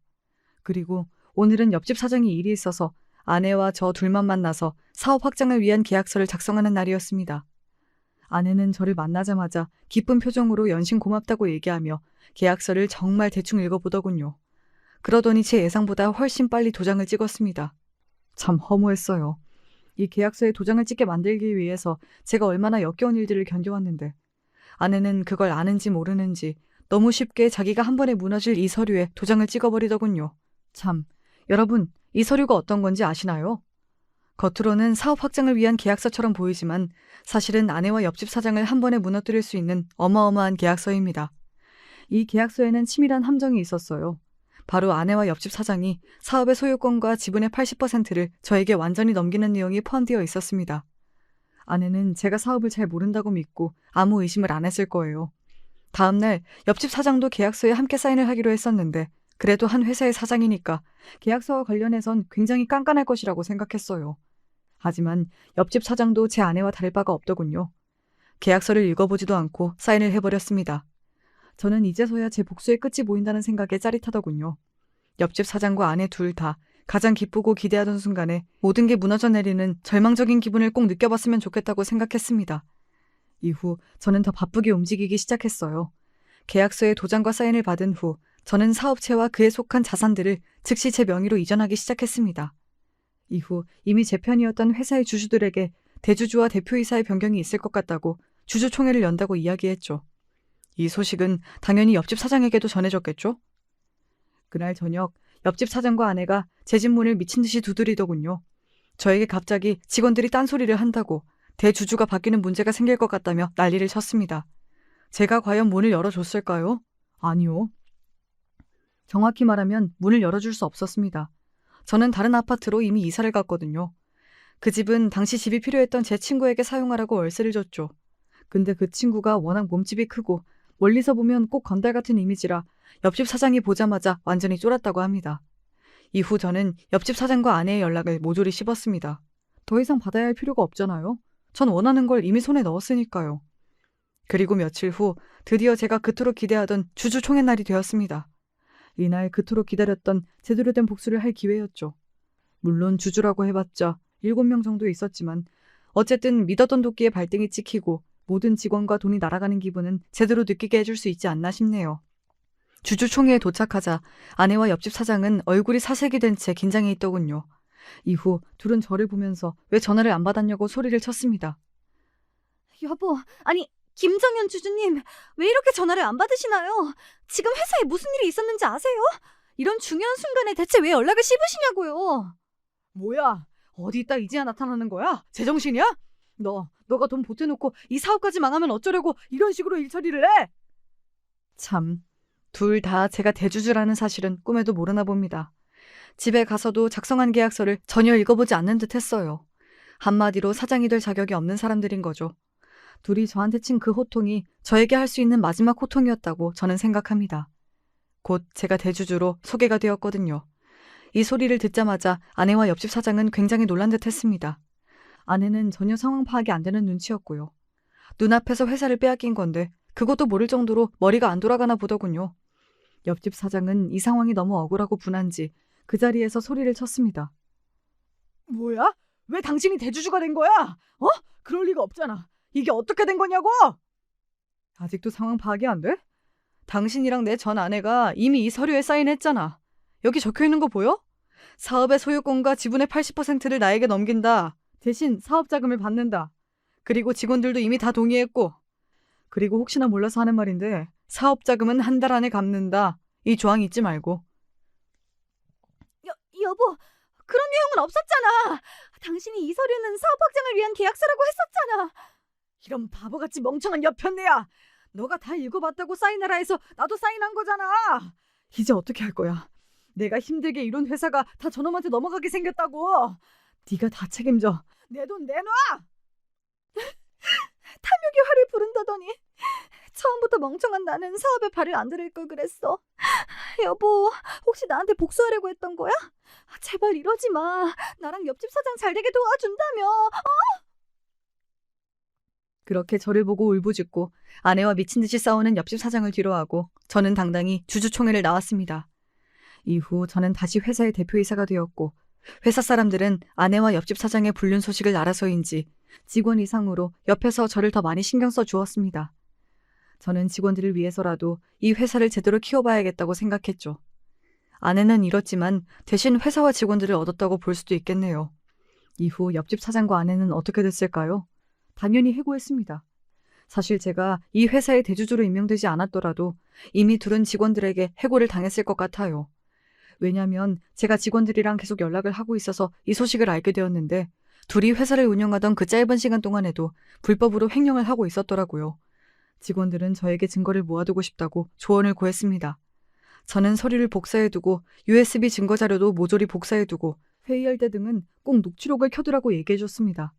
그리고 오늘은 옆집 사장이 일이 있어서 아내와 저 둘만 만나서 사업 확장을 위한 계약서를 작성하는 날이었습니다. 아내는 저를 만나자마자 기쁜 표정으로 연신 고맙다고 얘기하며 계약서를 정말 대충 읽어보더군요. 그러더니 제 예상보다 훨씬 빨리 도장을 찍었습니다. 참 허무했어요. 이 계약서에 도장을 찍게 만들기 위해서 제가 얼마나 역겨운 일들을 견뎌왔는데 아내는 그걸 아는지 모르는지 너무 쉽게 자기가 한 번에 무너질 이 서류에 도장을 찍어버리더군요. 참, 여러분, 이 서류가 어떤 건지 아시나요? 겉으로는 사업 확장을 위한 계약서처럼 보이지만 사실은 아내와 옆집 사장을 한 번에 무너뜨릴 수 있는 어마어마한 계약서입니다. 이 계약서에는 치밀한 함정이 있었어요. 바로 아내와 옆집 사장이 사업의 소유권과 지분의 80%를 저에게 완전히 넘기는 내용이 포함되어 있었습니다. 아내는 제가 사업을 잘 모른다고 믿고 아무 의심을 안 했을 거예요. 다음날 옆집 사장도 계약서에 함께 사인을 하기로 했었는데 그래도 한 회사의 사장이니까 계약서와 관련해선 굉장히 깐깐할 것이라고 생각했어요. 하지만 옆집 사장도 제 아내와 다를 바가 없더군요. 계약서를 읽어보지도 않고 사인을 해버렸습니다. 저는 이제서야 제 복수의 끝이 보인다는 생각에 짜릿하더군요. 옆집 사장과 아내 둘 다 가장 기쁘고 기대하던 순간에 모든 게 무너져 내리는 절망적인 기분을 꼭 느껴봤으면 좋겠다고 생각했습니다. 이후 저는 더 바쁘게 움직이기 시작했어요. 계약서에 도장과 사인을 받은 후 저는 사업체와 그에 속한 자산들을 즉시 제 명의로 이전하기 시작했습니다. 이후 이미 제 편이었던 회사의 주주들에게 대주주와 대표이사의 변경이 있을 것 같다고 주주총회를 연다고 이야기했죠. 이 소식은 당연히 옆집 사장에게도 전해졌겠죠? 그날 저녁 옆집 사장과 아내가 제 집 문을 미친 듯이 두드리더군요. 저에게 갑자기 직원들이 딴소리를 한다고 대주주가 바뀌는 문제가 생길 것 같다며 난리를 쳤습니다. 제가 과연 문을 열어줬을까요? 아니요. 정확히 말하면 문을 열어줄 수 없었습니다. 저는 다른 아파트로 이미 이사를 갔거든요. 그 집은 당시 집이 필요했던 제 친구에게 사용하라고 월세를 줬죠. 근데 그 친구가 워낙 몸집이 크고 멀리서 보면 꼭 건달 같은 이미지라 옆집 사장이 보자마자 완전히 쫄았다고 합니다. 이후 저는 옆집 사장과 아내의 연락을 모조리 씹었습니다. 더 이상 받아야 할 필요가 없잖아요. 전 원하는 걸 이미 손에 넣었으니까요. 그리고 며칠 후 드디어 제가 그토록 기대하던 주주총회 날이 되었습니다. 이날 그토록 기다렸던 제대로 된 복수를 할 기회였죠. 물론 주주라고 해봤자 7명 정도 있었지만 어쨌든 믿었던 도끼에 발등이 찍히고 모든 직원과 돈이 날아가는 기분은 제대로 느끼게 해줄 수 있지 않나 싶네요. 주주총회에 도착하자 아내와 옆집 사장은 얼굴이 사색이 된 채 긴장해 있더군요. 이후 둘은 저를 보면서 왜 전화를 안 받았냐고 소리를 쳤습니다. 여보, 아니 김정현 주주님, 왜 이렇게 전화를 안 받으시나요? 지금 회사에 무슨 일이 있었는지 아세요? 이런 중요한 순간에 대체 왜 연락을 씹으시냐고요. 뭐야? 어디 있다 이제야 나타나는 거야? 제정신이야? 너가 돈 보태놓고 이 사업까지 망하면 어쩌려고 이런 식으로 일처리를 해? 참, 둘 다 제가 대주주라는 사실은 꿈에도 모르나 봅니다. 집에 가서도 작성한 계약서를 전혀 읽어보지 않는 듯 했어요. 한마디로 사장이 될 자격이 없는 사람들인 거죠. 둘이 저한테 친 그 호통이 저에게 할 수 있는 마지막 호통이었다고 저는 생각합니다. 곧 제가 대주주로 소개가 되었거든요. 이 소리를 듣자마자 아내와 옆집 사장은 굉장히 놀란 듯 했습니다. 아내는 전혀 상황 파악이 안 되는 눈치였고요. 눈앞에서 회사를 빼앗긴 건데 그것도 모를 정도로 머리가 안 돌아가나 보더군요. 옆집 사장은 이 상황이 너무 억울하고 분한지 그 자리에서 소리를 쳤습니다. 뭐야? 왜 당신이 대주주가 된 거야? 그럴 리가 없잖아. 이게 어떻게 된 거냐고? 아직도 상황 파악이 안 돼? 당신이랑 내 전 아내가 이미 이 서류에 사인했잖아. 여기 적혀 있는 거 보여? 사업의 소유권과 지분의 80%를 나에게 넘긴다. 대신 사업 자금을 받는다. 그리고 직원들도 이미 다 동의했고. 그리고 혹시나 몰라서 하는 말인데 사업 자금은 한 달 안에 갚는다. 이 조항 잊지 말고. 여보, 그런 내용은 없었잖아. 당신이 이 서류는 사업 확장을 위한 계약서라고 했었잖아. 이런 바보같이 멍청한 여편네야. 너가 다 읽어봤다고 사인하라 해서 나도 사인한 거잖아. 이제 어떻게 할 거야? 내가 힘들게 이룬 회사가 다 저놈한테 넘어가게 생겼다고. 네가 다 책임져. 내 돈 내놔. 탐욕의 화를 부른다더니 처음부터 멍청한 나는 사업에 발을 안 들일 걸 그랬어. 여보, 혹시 나한테 복수하려고 했던 거야? 제발 이러지 마. 나랑 옆집 사장 잘 되게 도와준다며. 그렇게 저를 보고 울부짖고 아내와 미친 듯이 싸우는 옆집 사장을 뒤로하고 저는 당당히 주주총회를 나왔습니다. 이후 저는 다시 회사의 대표이사가 되었고 회사 사람들은 아내와 옆집 사장의 불륜 소식을 알아서인지 직원 이상으로 옆에서 저를 더 많이 신경 써 주었습니다. 저는 직원들을 위해서라도 이 회사를 제대로 키워봐야겠다고 생각했죠. 아내는 잃었지만 대신 회사와 직원들을 얻었다고 볼 수도 있겠네요. 이후 옆집 사장과 아내는 어떻게 됐을까요? 당연히 해고했습니다. 사실 제가 이 회사의 대주주로 임명되지 않았더라도 이미 둘은 직원들에게 해고를 당했을 것 같아요. 왜냐하면 제가 직원들이랑 계속 연락을 하고 있어서 이 소식을 알게 되었는데 둘이 회사를 운영하던 그 짧은 시간 동안에도 불법으로 횡령을 하고 있었더라고요. 직원들은 저에게 증거를 모아두고 싶다고 조언을 구했습니다. 저는 서류를 복사해두고 USB 증거자료도 모조리 복사해두고 회의할 때 등은 꼭 녹취록을 켜두라고 얘기해줬습니다.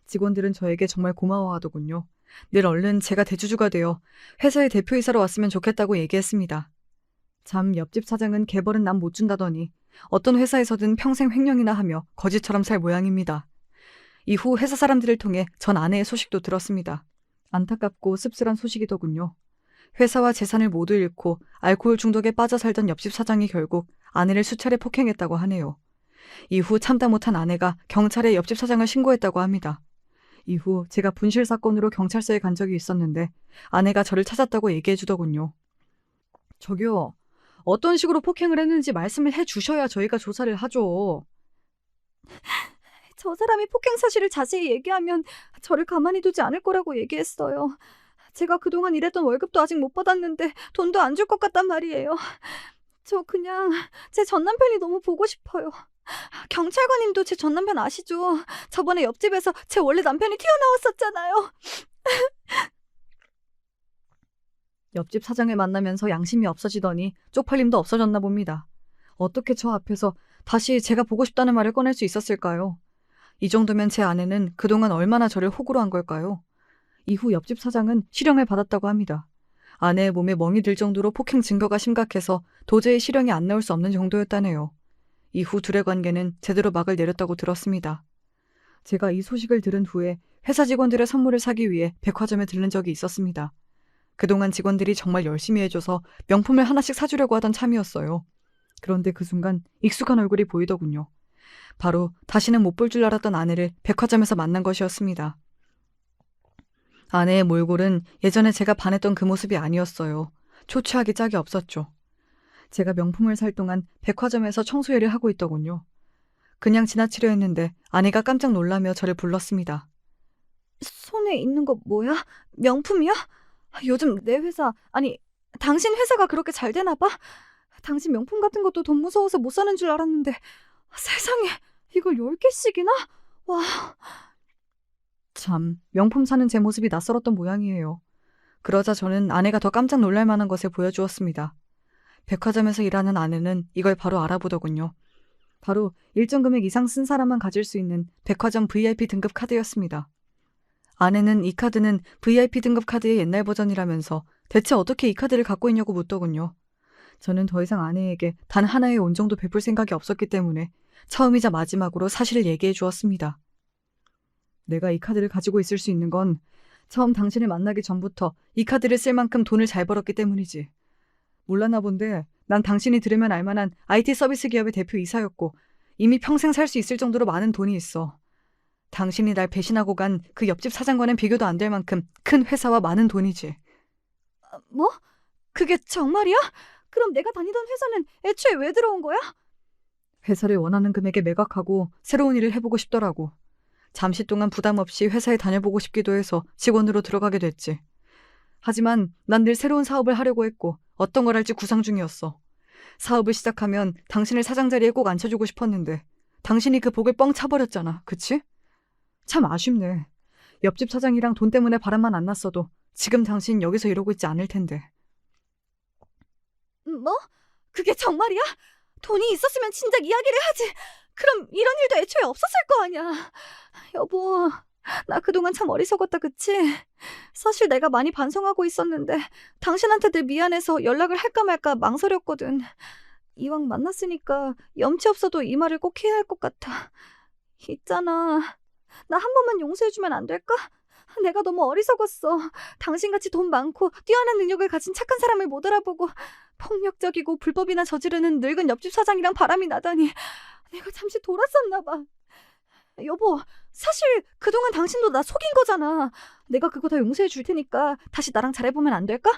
직원들은 저에게 정말 고마워하더군요. 늘 얼른 제가 대주주가 되어 회사의 대표이사로 왔으면 좋겠다고 얘기했습니다. 참 옆집 사장은 개벌은 남 못 준다더니 어떤 회사에서든 평생 횡령이나 하며 거지처럼 살 모양입니다. 이후 회사 사람들을 통해 전 아내의 소식도 들었습니다. 안타깝고 씁쓸한 소식이더군요. 회사와 재산을 모두 잃고 알코올 중독에 빠져 살던 옆집 사장이 결국 아내를 수차례 폭행했다고 하네요. 이후 참다 못한 아내가 경찰에 옆집 사장을 신고했다고 합니다. 이후 제가 분실 사건으로 경찰서에 간 적이 있었는데 아내가 저를 찾았다고 얘기해 주더군요. 저기요, 어떤 식으로 폭행을 했는지 말씀을 해 주셔야 저희가 조사를 하죠. 저 사람이 폭행 사실을 자세히 얘기하면 저를 가만히 두지 않을 거라고 얘기했어요. 제가 그동안 일했던 월급도 아직 못 받았는데 돈도 안 줄 것 같단 말이에요. 저 그냥 제 전남편이 너무 보고 싶어요. 경찰관님도 제 전남편 아시죠? 저번에 옆집에서 제 원래 남편이 튀어나왔었잖아요. 옆집 사장을 만나면서 양심이 없어지더니 쪽팔림도 없어졌나 봅니다. 어떻게 저 앞에서 다시 제가 보고 싶다는 말을 꺼낼 수 있었을까요? 이 정도면 제 아내는 그동안 얼마나 저를 호구로 한 걸까요? 이후 옆집 사장은 실형을 받았다고 합니다. 아내의 몸에 멍이 들 정도로 폭행 증거가 심각해서 도저히 실형이 안 나올 수 없는 정도였다네요. 이후 둘의 관계는 제대로 막을 내렸다고 들었습니다. 제가 이 소식을 들은 후에 회사 직원들의 선물을 사기 위해 백화점에 들른 적이 있었습니다. 그동안 직원들이 정말 열심히 해줘서 명품을 하나씩 사주려고 하던 참이었어요. 그런데 그 순간 익숙한 얼굴이 보이더군요. 바로 다시는 못 볼 줄 알았던 아내를 백화점에서 만난 것이었습니다. 아내의 몰골은 예전에 제가 반했던 그 모습이 아니었어요. 초췌하기 짝이 없었죠. 제가 명품을 살 동안 백화점에서 청소일을 하고 있더군요. 그냥 지나치려 했는데 아내가 깜짝 놀라며 저를 불렀습니다. 손에 있는 거 뭐야? 명품이야? 요즘 내 회사, 아니 당신 회사가 그렇게 잘 되나 봐? 당신 명품 같은 것도 돈 무서워서 못 사는 줄 알았는데 세상에 이걸 10개씩이나? 와... 참, 명품 사는 제 모습이 낯설었던 모양이에요. 그러자 저는 아내가 더 깜짝 놀랄 만한 것을 보여주었습니다. 백화점에서 일하는 아내는 이걸 바로 알아보더군요. 바로 일정 금액 이상 쓴 사람만 가질 수 있는 백화점 VIP 등급 카드였습니다. 아내는 이 카드는 VIP 등급 카드의 옛날 버전이라면서 대체 어떻게 이 카드를 갖고 있냐고 묻더군요. 저는 더 이상 아내에게 단 하나의 온정도 베풀 생각이 없었기 때문에 처음이자 마지막으로 사실을 얘기해 주었습니다. 내가 이 카드를 가지고 있을 수 있는 건 처음 당신을 만나기 전부터 이 카드를 쓸 만큼 돈을 잘 벌었기 때문이지. 몰랐나 본데 난 당신이 들으면 알만한 IT 서비스 기업의 대표이사였고 이미 평생 살 수 있을 정도로 많은 돈이 있어. 당신이 날 배신하고 간 그 옆집 사장과는 비교도 안 될 만큼 큰 회사와 많은 돈이지. 뭐? 그게 정말이야? 그럼 내가 다니던 회사는 애초에 왜 들어온 거야? 회사를 원하는 금액에 매각하고 새로운 일을 해보고 싶더라고. 잠시 동안 부담 없이 회사에 다녀보고 싶기도 해서 직원으로 들어가게 됐지. 하지만 난 늘 새로운 사업을 하려고 했고 어떤 걸 할지 구상 중이었어. 사업을 시작하면 당신을 사장 자리에 꼭 앉혀주고 싶었는데 당신이 그 복을 뻥 차버렸잖아. 그치? 참 아쉽네. 옆집 사장이랑 돈 때문에 바람만 안 났어도 지금 당신 여기서 이러고 있지 않을 텐데. 뭐? 그게 정말이야? 돈이 있었으면 진작 이야기를 하지. 그럼 이런 일도 애초에 없었을 거 아니야. 여보, 나 그동안 참 어리석었다, 그치? 사실 내가 많이 반성하고 있었는데 당신한테 늘 미안해서 연락을 할까 말까 망설였거든. 이왕 만났으니까 염치 없어도 이 말을 꼭 해야 할 것 같아. 있잖아. 나 한 번만 용서해주면 안 될까? 내가 너무 어리석었어. 당신같이 돈 많고 뛰어난 능력을 가진 착한 사람을 못 알아보고 폭력적이고 불법이나 저지르는 늙은 옆집 사장이랑 바람이 나다니 내가 잠시 돌았었나 봐. 여보, 사실 그동안 당신도 나 속인 거잖아. 내가 그거 다 용서해 줄 테니까 다시 나랑 잘해보면 안 될까?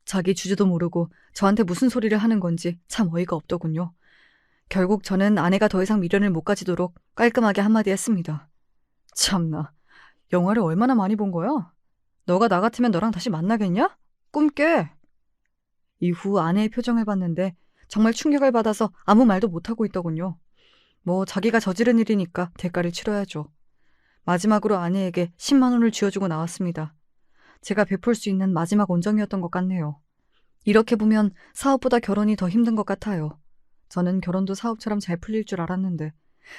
자기 주제도 모르고 저한테 무슨 소리를 하는 건지 참 어이가 없더군요. 결국 저는 아내가 더 이상 미련을 못 가지도록 깔끔하게 한마디 했습니다. 참나, 영화를 얼마나 많이 본 거야? 너가 나 같으면 너랑 다시 만나겠냐? 꿈 깨. 이후 아내의 표정을 봤는데 정말 충격을 받아서 아무 말도 못하고 있더군요. 뭐 자기가 저지른 일이니까 대가를 치러야죠. 마지막으로 아내에게 10만 원을 쥐어주고 나왔습니다. 제가 베풀 수 있는 마지막 온정이었던 것 같네요. 이렇게 보면 사업보다 결혼이 더 힘든 것 같아요. 저는 결혼도 사업처럼 잘 풀릴 줄 알았는데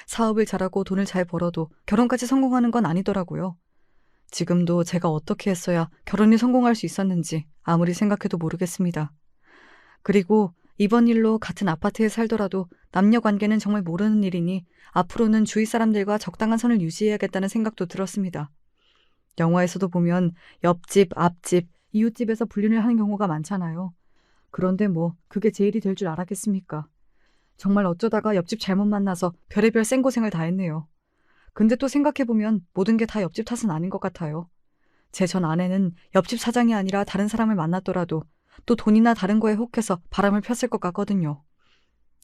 사업을 잘하고 돈을 잘 벌어도 결혼까지 성공하는 건 아니더라고요. 지금도 제가 어떻게 했어야 결혼이 성공할 수 있었는지 아무리 생각해도 모르겠습니다. 그리고 이번 일로 같은 아파트에 살더라도 남녀 관계는 정말 모르는 일이니 앞으로는 주위 사람들과 적당한 선을 유지해야겠다는 생각도 들었습니다. 영화에서도 보면 옆집, 앞집, 이웃집에서 불륜을 하는 경우가 많잖아요. 그런데 뭐 그게 제 일이 될 줄 알았겠습니까? 정말 어쩌다가 옆집 잘못 만나서 별의별 생고생을 다 했네요. 근데 또 생각해보면 모든 게 다 옆집 탓은 아닌 것 같아요. 제 전 아내는 옆집 사장이 아니라 다른 사람을 만났더라도 또 돈이나 다른 거에 혹해서 바람을 폈을 것 같거든요.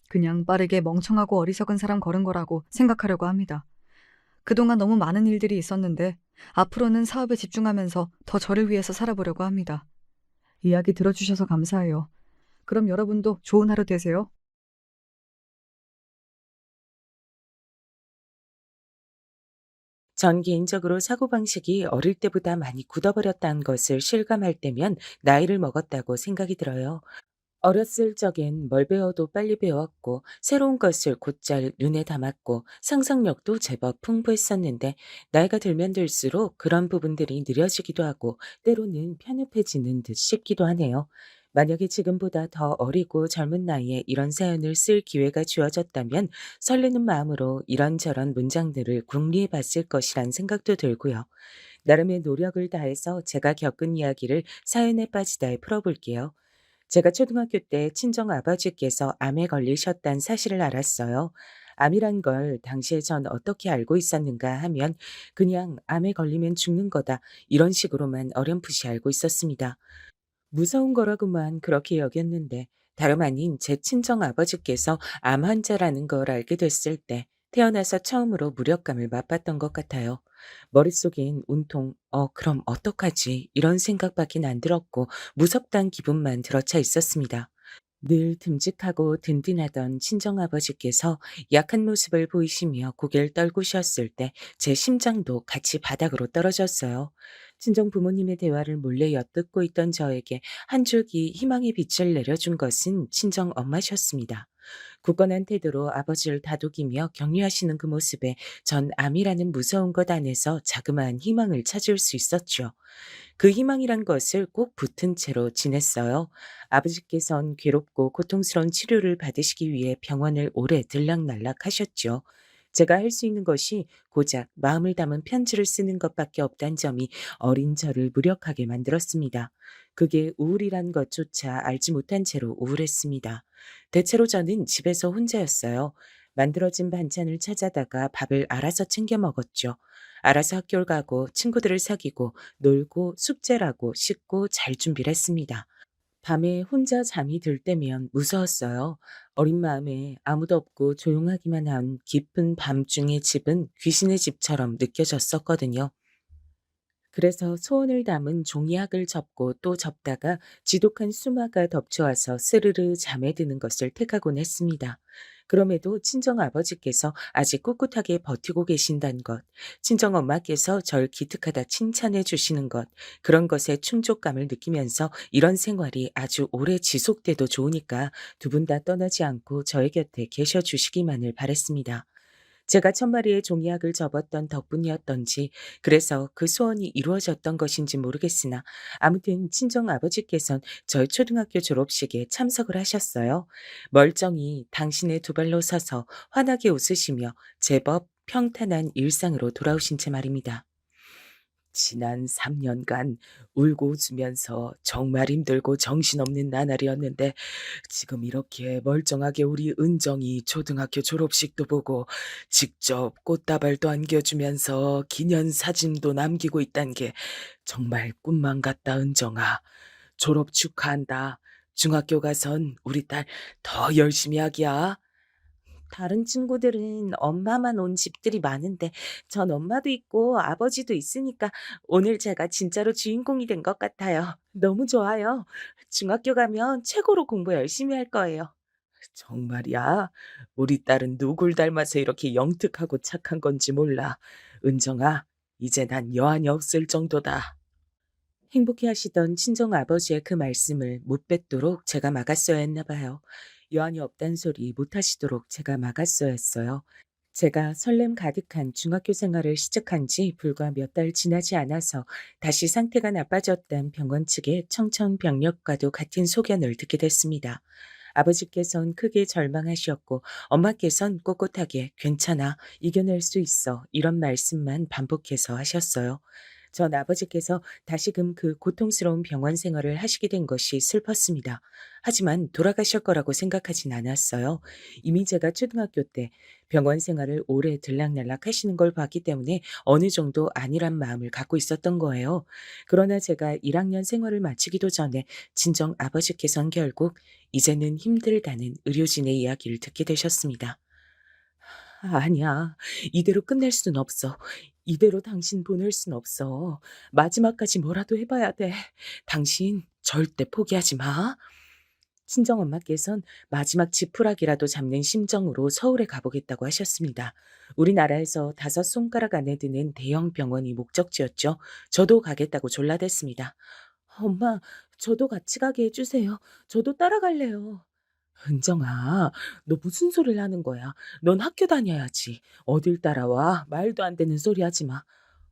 그냥 빠르게 멍청하고 어리석은 사람 걸은 거라고 생각하려고 합니다. 그동안 너무 많은 일들이 있었는데 앞으로는 사업에 집중하면서 더 저를 위해서 살아보려고 합니다. 이야기 들어주셔서 감사해요. 그럼 여러분도 좋은 하루 되세요. 전 개인적으로 사고방식이 어릴 때보다 많이 굳어버렸다는 것을 실감할 때면 나이를 먹었다고 생각이 들어요. 어렸을 적엔 뭘 배워도 빨리 배웠고 새로운 것을 곧잘 눈에 담았고 상상력도 제법 풍부했었는데 나이가 들면 들수록 그런 부분들이 느려지기도 하고 때로는 편협해지는 듯 싶기도 하네요. 만약에 지금보다 더 어리고 젊은 나이에 이런 사연을 쓸 기회가 주어졌다면 설레는 마음으로 이런저런 문장들을 궁리해 봤을 것이란 생각도 들고요. 나름의 노력을 다해서 제가 겪은 이야기를 사연에 빠지다 풀어볼게요. 제가 초등학교 때 친정 아버지께서 암에 걸리셨다는 사실을 알았어요. 암이란 걸 당시에 전 어떻게 알고 있었는가 하면 그냥 암에 걸리면 죽는 거다 이런 식으로만 어렴풋이 알고 있었습니다. 무서운 거라고만 그렇게 여겼는데 다름 아닌 제 친정 아버지께서 암 환자라는 걸 알게 됐을 때 태어나서 처음으로 무력감을 맛봤던 것 같아요. 머릿속엔 온통 그럼 어떡하지 이런 생각밖에 안 들었고 무섭단 기분만 들어차 있었습니다. 늘 듬직하고 든든하던 친정아버지께서 약한 모습을 보이시며 고개를 떨구셨을 때 제 심장도 같이 바닥으로 떨어졌어요. 친정 부모님의 대화를 몰래 엿듣고 있던 저에게 한 줄기 희망의 빛을 내려준 것은 친정 엄마셨습니다. 굳건한 태도로 아버지를 다독이며 격려하시는 그 모습에 전 암이라는 무서운 것 안에서 자그마한 희망을 찾을 수 있었죠. 그 희망이란 것을 꼭 붙은 채로 지냈어요. 아버지께선 괴롭고 고통스러운 치료를 받으시기 위해 병원을 오래 들락날락 하셨죠. 제가 할 수 있는 것이 고작 마음을 담은 편지를 쓰는 것밖에 없다는 점이 어린 저를 무력하게 만들었습니다. 그게 우울이란 것조차 알지 못한 채로 우울했습니다. 대체로 저는 집에서 혼자였어요. 만들어진 반찬을 찾아다가 밥을 알아서 챙겨 먹었죠. 알아서 학교를 가고 친구들을 사귀고 놀고 숙제라고 씻고 잘 준비를 했습니다. 밤에 혼자 잠이 들 때면 무서웠어요. 어린 마음에 아무도 없고 조용하기만 한 깊은 밤중의 집은 귀신의 집처럼 느껴졌었거든요. 그래서 소원을 담은 종이학을 접고 또 접다가 지독한 수마가 덮쳐와서 스르르 잠에 드는 것을 택하곤 했습니다. 그럼에도 친정 아버지께서 아직 꿋꿋하게 버티고 계신다는 것, 친정 엄마께서 절 기특하다 칭찬해 주시는 것, 그런 것에 충족감을 느끼면서 이런 생활이 아주 오래 지속돼도 좋으니까 두 분 다 떠나지 않고 저의 곁에 계셔 주시기만을 바랬습니다. 제가 천마리의 종이학을 접었던 덕분이었던지 그래서 그 소원이 이루어졌던 것인지 모르겠으나 아무튼 친정 아버지께선 저희 초등학교 졸업식에 참석을 하셨어요. 멀쩡히 당신의 두 발로 서서 환하게 웃으시며 제법 평탄한 일상으로 돌아오신 채 말입니다. 지난 3년간 울고 웃으면서 정말 힘들고 정신없는 나날이었는데 지금 이렇게 멀쩡하게 우리 은정이 초등학교 졸업식도 보고 직접 꽃다발도 안겨주면서 기념사진도 남기고 있단 게 정말 꿈만 같다, 은정아. 졸업 축하한다. 중학교 가선 우리 딸 더 열심히 하기야. 다른 친구들은 엄마만 온 집들이 많은데 전 엄마도 있고 아버지도 있으니까 오늘 제가 진짜로 주인공이 된 것 같아요. 너무 좋아요. 중학교 가면 최고로 공부 열심히 할 거예요. 정말이야. 우리 딸은 누굴 닮아서 이렇게 영특하고 착한 건지 몰라. 은정아, 이제 난 여한이 없을 정도다. 행복해 하시던 친정 아버지의 그 말씀을 못 뱉도록 제가 막았어야 했나 봐요. 여한이 없단 소리 못 하시도록 제가 막았어야 했어요. 제가 설렘 가득한 중학교 생활을 시작한 지 불과 몇 달 지나지 않아서 다시 상태가 나빠졌단 병원 측의 청천벽력과도 같은 소견을 듣게 됐습니다. 아버지께선 크게 절망하셨고 엄마께선 꼿꼿하게 괜찮아, 이겨낼 수 있어 이런 말씀만 반복해서 하셨어요. 전 아버지께서 다시금 그 고통스러운 병원 생활을 하시게 된 것이 슬펐습니다. 하지만 돌아가실 거라고 생각하진 않았어요. 이미 제가 초등학교 때 병원 생활을 오래 들락날락 하시는 걸 봤기 때문에 어느 정도 안일한 마음을 갖고 있었던 거예요. 그러나 제가 1학년 생활을 마치기도 전에 친정 아버지께선 결국 이제는 힘들다는 의료진의 이야기를 듣게 되셨습니다. 아니야. 이대로 끝낼 순 없어. 이대로 당신 보낼 순 없어. 마지막까지 뭐라도 해봐야 돼. 당신 절대 포기하지 마. 친정엄마께선 마지막 지푸라기라도 잡는 심정으로 서울에 가보겠다고 하셨습니다. 우리나라에서 5손가락 안에 드는 대형 병원이 목적지였죠. 저도 가겠다고 졸라댔습니다. 엄마, 저도 같이 가게 해주세요. 저도 따라갈래요. 은정아, 너 무슨 소리를 하는 거야? 넌 학교 다녀야지. 어딜 따라와? 말도 안 되는 소리 하지 마.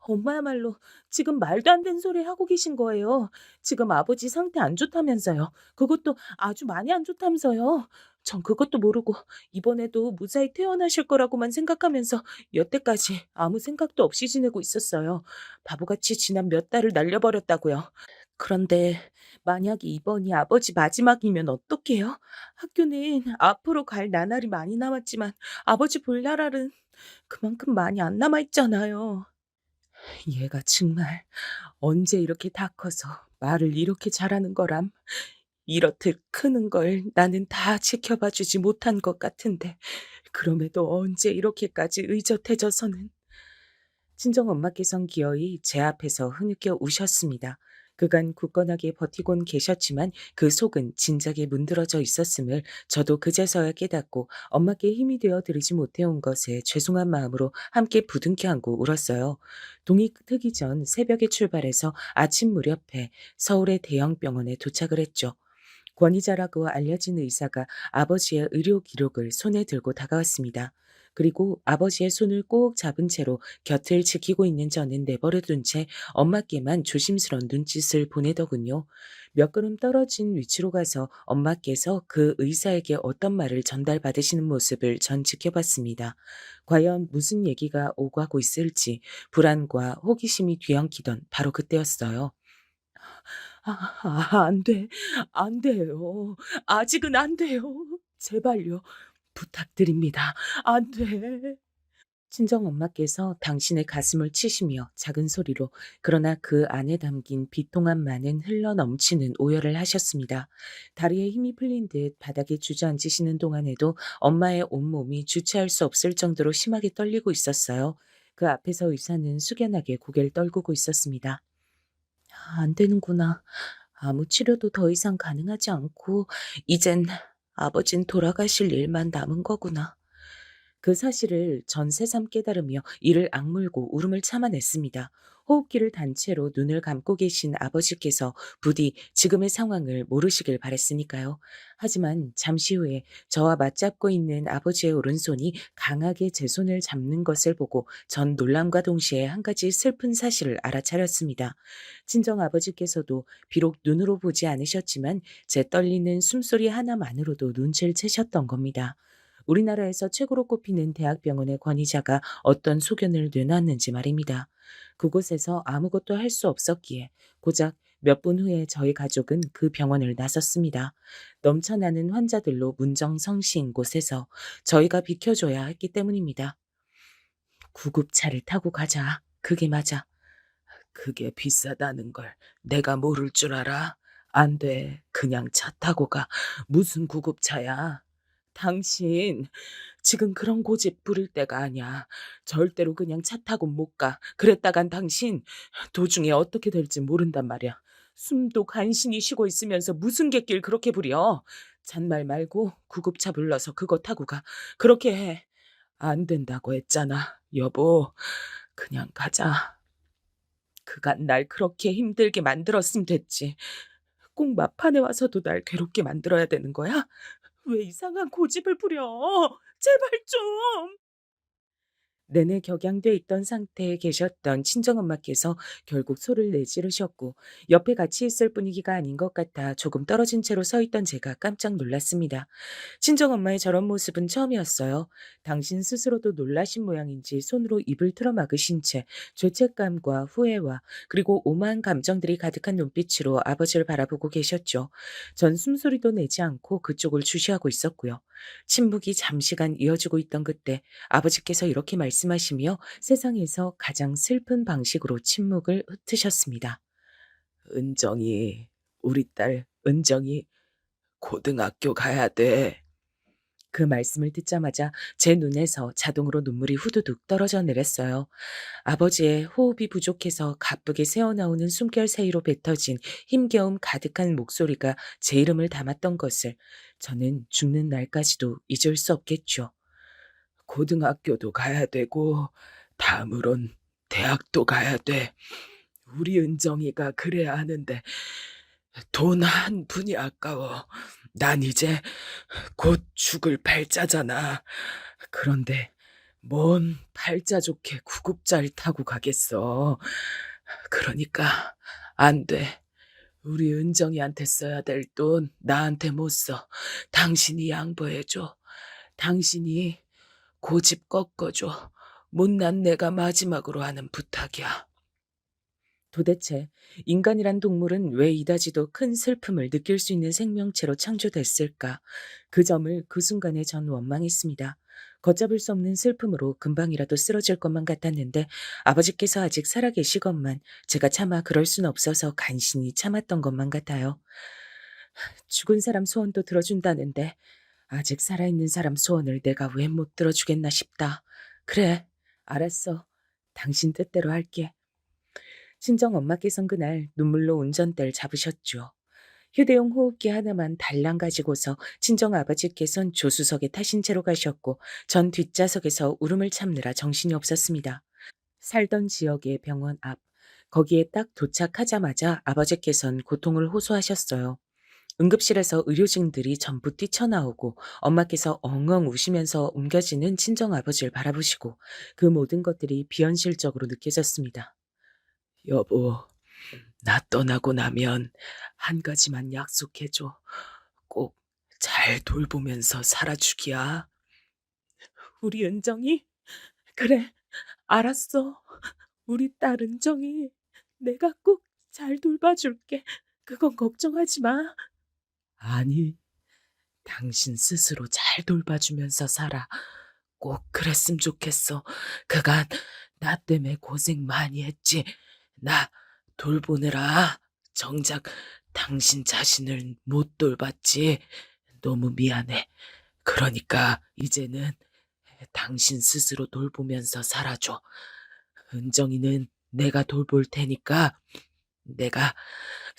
엄마야말로 지금 말도 안 되는 소리 하고 계신 거예요. 지금 아버지 상태 안 좋다면서요. 그것도 아주 많이 안 좋다면서요. 전 그것도 모르고 이번에도 무사히 퇴원하실 거라고만 생각하면서 여태까지 아무 생각도 없이 지내고 있었어요. 바보같이 지난 몇 달을 날려버렸다고요. 그런데 만약에 이번이 아버지 마지막이면 어떡해요? 학교는 앞으로 갈 나날이 많이 남았지만 아버지 볼 나날은 그만큼 많이 안 남아 있잖아요. 얘가 정말 언제 이렇게 다 커서 말을 이렇게 잘하는 거람. 이렇듯 크는 걸 나는 다 지켜봐 주지 못한 것 같은데 그럼에도 언제 이렇게까지 의젓해져서는. 친정엄마께선 기어이 제 앞에서 흐느껴 우셨습니다. 그간 굳건하게 버티곤 계셨지만 그 속은 진작에 문드러져 있었음을 저도 그제서야 깨닫고 엄마께 힘이 되어 드리지 못해온 것에 죄송한 마음으로 함께 부둥켜 안고 울었어요. 동이 트기 전 새벽에 출발해서 아침 무렵에 서울의 대형 병원에 도착을 했죠. 권위자라고 알려진 의사가 아버지의 의료 기록을 손에 들고 다가왔습니다. 그리고 아버지의 손을 꼭 잡은 채로 곁을 지키고 있는 저는 내버려둔 채 엄마께만 조심스러운 눈짓을 보내더군요. 몇 걸음 떨어진 위치로 가서 엄마께서 그 의사에게 어떤 말을 전달받으시는 모습을 전 지켜봤습니다. 과연 무슨 얘기가 오가고 있을지 불안과 호기심이 뒤엉키던 바로 그때였어요. 안 돼. 안 돼요. 아직은 안 돼요. 제발요. 부탁드립니다. 안 돼. 친정엄마께서 당신의 가슴을 치시며 작은 소리로 그러나 그 안에 담긴 비통함만은 흘러넘치는 오열을 하셨습니다. 다리에 힘이 풀린 듯 바닥에 주저앉으시는 동안에도 엄마의 온몸이 주체할 수 없을 정도로 심하게 떨리고 있었어요. 그 앞에서 의사는 숙연하게 고개를 떨구고 있었습니다. 안 되는구나. 아무 치료도 더 이상 가능하지 않고 이젠 아버진 돌아가실 일만 남은 거구나. 그 사실을 전 새삼 깨달으며 이를 악물고 울음을 참아냈습니다. 호흡기를 단 채로 눈을 감고 계신 아버지께서 부디 지금의 상황을 모르시길 바랬으니까요. 하지만 잠시 후에 저와 맞잡고 있는 아버지의 오른손이 강하게 제 손을 잡는 것을 보고 전 놀람과 동시에 한 가지 슬픈 사실을 알아차렸습니다. 친정 아버지께서도 비록 눈으로 보지 않으셨지만 제 떨리는 숨소리 하나만으로도 눈치를 채셨던 겁니다. 우리나라에서 최고로 꼽히는 대학병원의 권위자가 어떤 소견을 내놨는지 말입니다. 그곳에서 아무것도 할 수 없었기에 고작 몇 분 후에 저희 가족은 그 병원을 나섰습니다. 넘쳐나는 환자들로 문정성시인 곳에서 저희가 비켜줘야 했기 때문입니다. 구급차를 타고 가자. 그게 맞아. 그게 비싸다는 걸 내가 모를 줄 알아? 안 돼. 그냥 차 타고 가. 무슨 구급차야? 당신 지금 그런 고집 부릴 때가 아니야. 절대로 그냥 차 타고 못 가. 그랬다간 당신 도중에 어떻게 될지 모른단 말이야. 숨도 간신히 쉬고 있으면서 무슨 객길 그렇게 부려. 잔말 말고 구급차 불러서 그거 타고 가. 그렇게 해. 안 된다고 했잖아. 여보, 그냥 가자. 그간 날 그렇게 힘들게 만들었으면 됐지. 꼭 막판에 와서도 날 괴롭게 만들어야 되는 거야? 왜 이상한 고집을 부려? 제발 좀. 내내 격양돼 있던 상태에 계셨던 친정엄마께서 결국 소를 내지르셨고 옆에 같이 있을 분위기가 아닌 것 같아 조금 떨어진 채로 서 있던 제가 깜짝 놀랐습니다. 친정엄마의 저런 모습은 처음이었어요. 당신 스스로도 놀라신 모양인지 손으로 입을 틀어 막으신 채 죄책감과 후회와 그리고 오만 감정들이 가득한 눈빛으로 아버지를 바라보고 계셨죠. 전 숨소리도 내지 않고 그쪽을 주시하고 있었고요. 침묵이 잠시간 이어지고 있던 그때 아버지께서 이렇게 말씀하시며 세상에서 가장 슬픈 방식으로 침묵을 흩으셨습니다. 은정이, 우리 딸 은정이 고등학교 가야 돼. 그 말씀을 듣자마자 제 눈에서 자동으로 눈물이 후두둑 떨어져 내렸어요. 아버지의 호흡이 부족해서 가쁘게 새어나오는 숨결 사이로 뱉어진 힘겨움 가득한 목소리가 제 이름을 담았던 것을 저는 죽는 날까지도 잊을 수 없겠죠. 고등학교도 가야 되고 다음으론 대학도 가야 돼. 우리 은정이가 그래야 하는데 돈 한 푼이 아까워. 난 이제 곧 죽을 팔자잖아. 그런데 뭔 팔자 좋게 구급차를 타고 가겠어. 그러니까 안 돼. 우리 은정이한테 써야 될 돈 나한테 못 써. 당신이 양보해줘. 당신이 고집 꺾어줘. 못난 내가 마지막으로 하는 부탁이야. 도대체 인간이란 동물은 왜 이다지도 큰 슬픔을 느낄 수 있는 생명체로 창조됐을까? 그 점을 그 순간에 전 원망했습니다. 걷잡을 수 없는 슬픔으로 금방이라도 쓰러질 것만 같았는데 아버지께서 아직 살아계시건만 제가 차마 그럴 순 없어서 간신히 참았던 것만 같아요. 죽은 사람 소원도 들어준다는데 아직 살아있는 사람 소원을 내가 왜 못 들어주겠나 싶다. 그래, 알았어. 당신 뜻대로 할게. 친정 엄마께선 그날 눈물로 운전대를 잡으셨죠. 휴대용 호흡기 하나만 달랑 가지고서 친정 아버지께선 조수석에 타신 채로 가셨고 전 뒷좌석에서 울음을 참느라 정신이 없었습니다. 살던 지역의 병원 앞, 거기에 딱 도착하자마자 아버지께선 고통을 호소하셨어요. 응급실에서 의료진들이 전부 뛰쳐나오고 엄마께서 엉엉 우시면서 옮겨지는 친정아버지를 바라보시고 그 모든 것들이 비현실적으로 느껴졌습니다. 여보, 나 떠나고 나면 한 가지만 약속해줘. 꼭 잘 돌보면서 살아주기야. 우리 은정이? 그래, 알았어. 우리 딸 은정이 내가 꼭 잘 돌봐줄게. 그건 걱정하지 마. 아니, 당신 스스로 잘 돌봐주면서 살아. 꼭 그랬으면 좋겠어. 그간 나 때문에 고생 많이 했지. 나 돌보느라 정작 당신 자신을 못 돌봤지. 너무 미안해. 그러니까 이제는 당신 스스로 돌보면서 살아줘. 은정이는 내가 돌볼 테니까 내가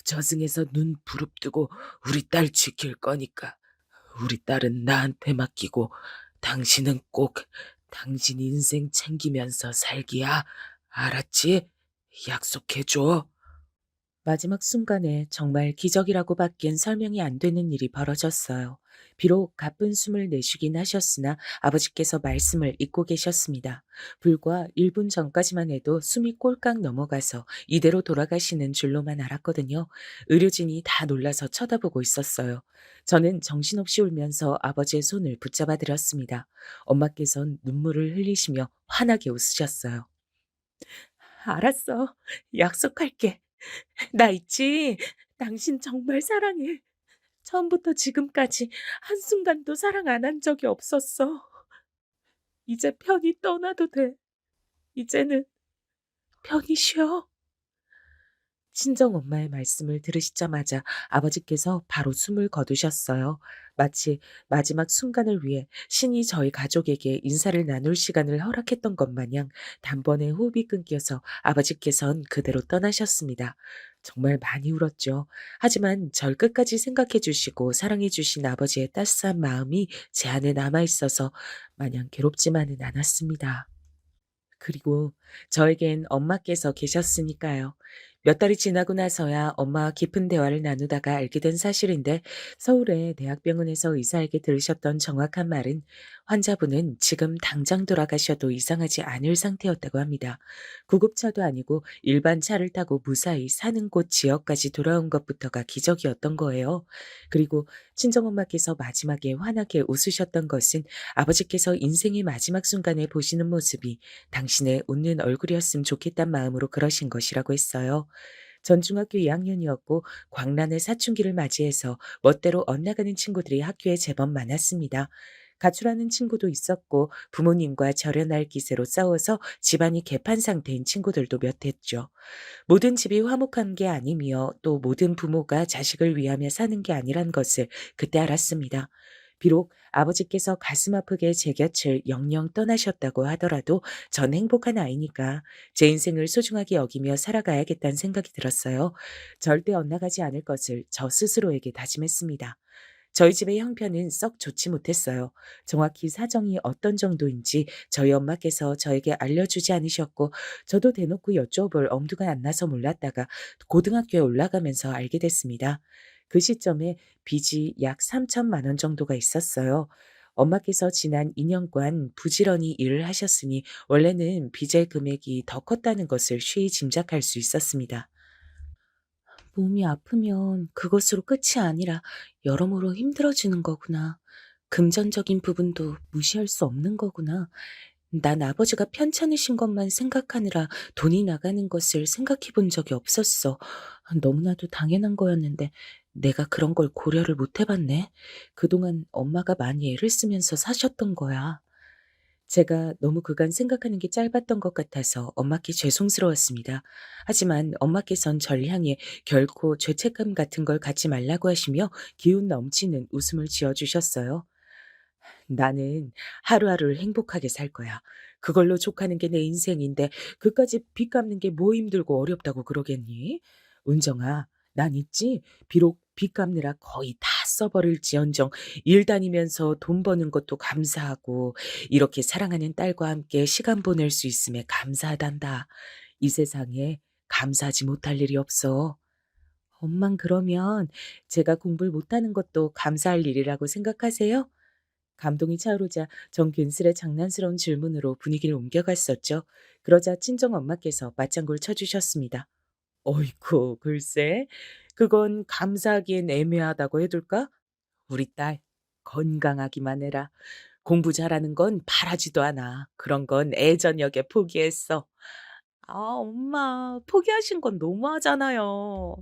저승에서 눈 부릅뜨고 우리 딸 지킬 거니까 우리 딸은 나한테 맡기고 당신은 꼭 당신 인생 챙기면서 살기야. 알았지? 약속해줘. 마지막 순간에 정말 기적이라고밖엔 설명이 안 되는 일이 벌어졌어요. 비록 가쁜 숨을 내쉬긴 하셨으나 아버지께서 말씀을 잊고 계셨습니다. 불과 1분 전까지만 해도 숨이 꼴깍 넘어가서 이대로 돌아가시는 줄로만 알았거든요. 의료진이 다 놀라서 쳐다보고 있었어요. 저는 정신없이 울면서 아버지의 손을 붙잡아 드렸습니다. 엄마께선 눈물을 흘리시며 환하게 웃으셨어요. 알았어. 약속할게. 나 있지? 당신 정말 사랑해. 처음부터 지금까지 한순간도 사랑 안 한 적이 없었어. 이제 편히 떠나도 돼. 이제는 편히 쉬어. 친정엄마의 말씀을 들으시자마자 아버지께서 바로 숨을 거두셨어요. 마치 마지막 순간을 위해 신이 저희 가족에게 인사를 나눌 시간을 허락했던 것 마냥 단번에 호흡이 끊겨서 아버지께선 그대로 떠나셨습니다. 정말 많이 울었죠. 하지만 절 끝까지 생각해 주시고 사랑해 주신 아버지의 따스한 마음이 제 안에 남아 있어서 마냥 괴롭지만은 않았습니다. 그리고 저에겐 엄마께서 계셨으니까요. 몇 달이 지나고 나서야 엄마와 깊은 대화를 나누다가 알게 된 사실인데 서울의 대학병원에서 의사에게 들으셨던 정확한 말은 환자분은 지금 당장 돌아가셔도 이상하지 않을 상태였다고 합니다. 구급차도 아니고 일반 차를 타고 무사히 사는 곳 지역까지 돌아온 것부터가 기적이었던 거예요. 그리고 친정엄마께서 마지막에 환하게 웃으셨던 것은 아버지께서 인생의 마지막 순간에 보시는 모습이 당신의 웃는 얼굴이었으면 좋겠단 마음으로 그러신 것이라고 했어요. 전 중학교 2학년이었고 광란의 사춘기를 맞이해서 멋대로 엇나가는 친구들이 학교에 제법 많았습니다. 가출하는 친구도 있었고 부모님과 절연할 기세로 싸워서 집안이 개판 상태인 친구들도 몇 했죠. 모든 집이 화목한 게 아니며 또 모든 부모가 자식을 위하며 사는 게 아니란 것을 그때 알았습니다. 비록 아버지께서 가슴 아프게 제 곁을 영영 떠나셨다고 하더라도 전 행복한 아이니까 제 인생을 소중하게 여기며 살아가야겠다는 생각이 들었어요. 절대 엇나가지 않을 것을 저 스스로에게 다짐했습니다. 저희 집의 형편은 썩 좋지 못했어요. 정확히 사정이 어떤 정도인지 저희 엄마께서 저에게 알려주지 않으셨고 저도 대놓고 여쭤볼 엄두가 안 나서 몰랐다가 고등학교에 올라가면서 알게 됐습니다. 그 시점에 빚이 약 3천만 원 정도가 있었어요. 엄마께서 지난 2년간 부지런히 일을 하셨으니 원래는 빚의 금액이 더 컸다는 것을 쉬이 짐작할 수 있었습니다. 몸이 아프면 그것으로 끝이 아니라 여러모로 힘들어지는 거구나. 금전적인 부분도 무시할 수 없는 거구나. 난 아버지가 편찮으신 것만 생각하느라 돈이 나가는 것을 생각해 본 적이 없었어. 너무나도 당연한 거였는데 내가 그런 걸 고려를 못 해봤네. 그동안 엄마가 많이 애를 쓰면서 사셨던 거야. 제가 너무 그간 생각하는 게 짧았던 것 같아서 엄마께 죄송스러웠습니다. 하지만 엄마께선 절 향해 결코 죄책감 같은 걸 갖지 말라고 하시며 기운 넘치는 웃음을 지어주셨어요. 나는 하루하루를 행복하게 살 거야. 그걸로 족하는 게 내 인생인데 그까지 빚 갚는 게 뭐 힘들고 어렵다고 그러겠니? 은정아, 난 있지? 비록 빚 갚느라 거의 다 써버릴지언정 일 다니면서 돈 버는 것도 감사하고 이렇게 사랑하는 딸과 함께 시간 보낼 수 있음에 감사하단다. 이 세상에 감사하지 못할 일이 없어. 엄만 그러면 제가 공부를 못하는 것도 감사할 일이라고 생각하세요? 감동이 차오르자 전 괜스레 장난스러운 질문으로 분위기를 옮겨갔었죠. 그러자 친정 엄마께서 맞장구를 쳐주셨습니다. 어이쿠, 글쎄, 그건 감사하기엔 애매하다고 해둘까? 우리 딸, 건강하기만 해라. 공부 잘하는 건 바라지도 않아. 그런 건 애저녁에 포기했어. 아, 엄마, 포기하신 건 너무하잖아요.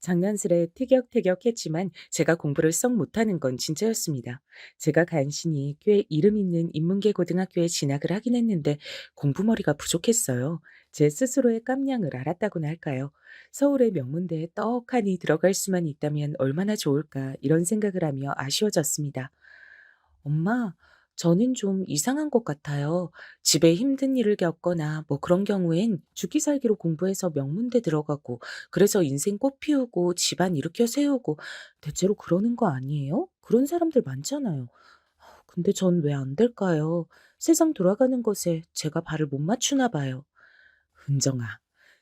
장난스레 티격태격했지만 제가 공부를 썩 못하는 건 진짜였습니다. 제가 간신히 꽤 이름 있는 인문계 고등학교에 진학을 하긴 했는데 공부머리가 부족했어요. 제 스스로의 깜냥을 알았다고나 할까요? 서울의 명문대에 떡하니 들어갈 수만 있다면 얼마나 좋을까 이런 생각을 하며 아쉬워졌습니다. 엄마, 저는 좀 이상한 것 같아요. 집에 힘든 일을 겪거나 뭐 그런 경우엔 죽기 살기로 공부해서 명문대 들어가고, 그래서 인생 꽃 피우고 집안 일으켜 세우고, 대체로 그러는 거 아니에요? 그런 사람들 많잖아요. 근데 전 왜 안 될까요? 세상 돌아가는 것에 제가 발을 못 맞추나 봐요. 은정아,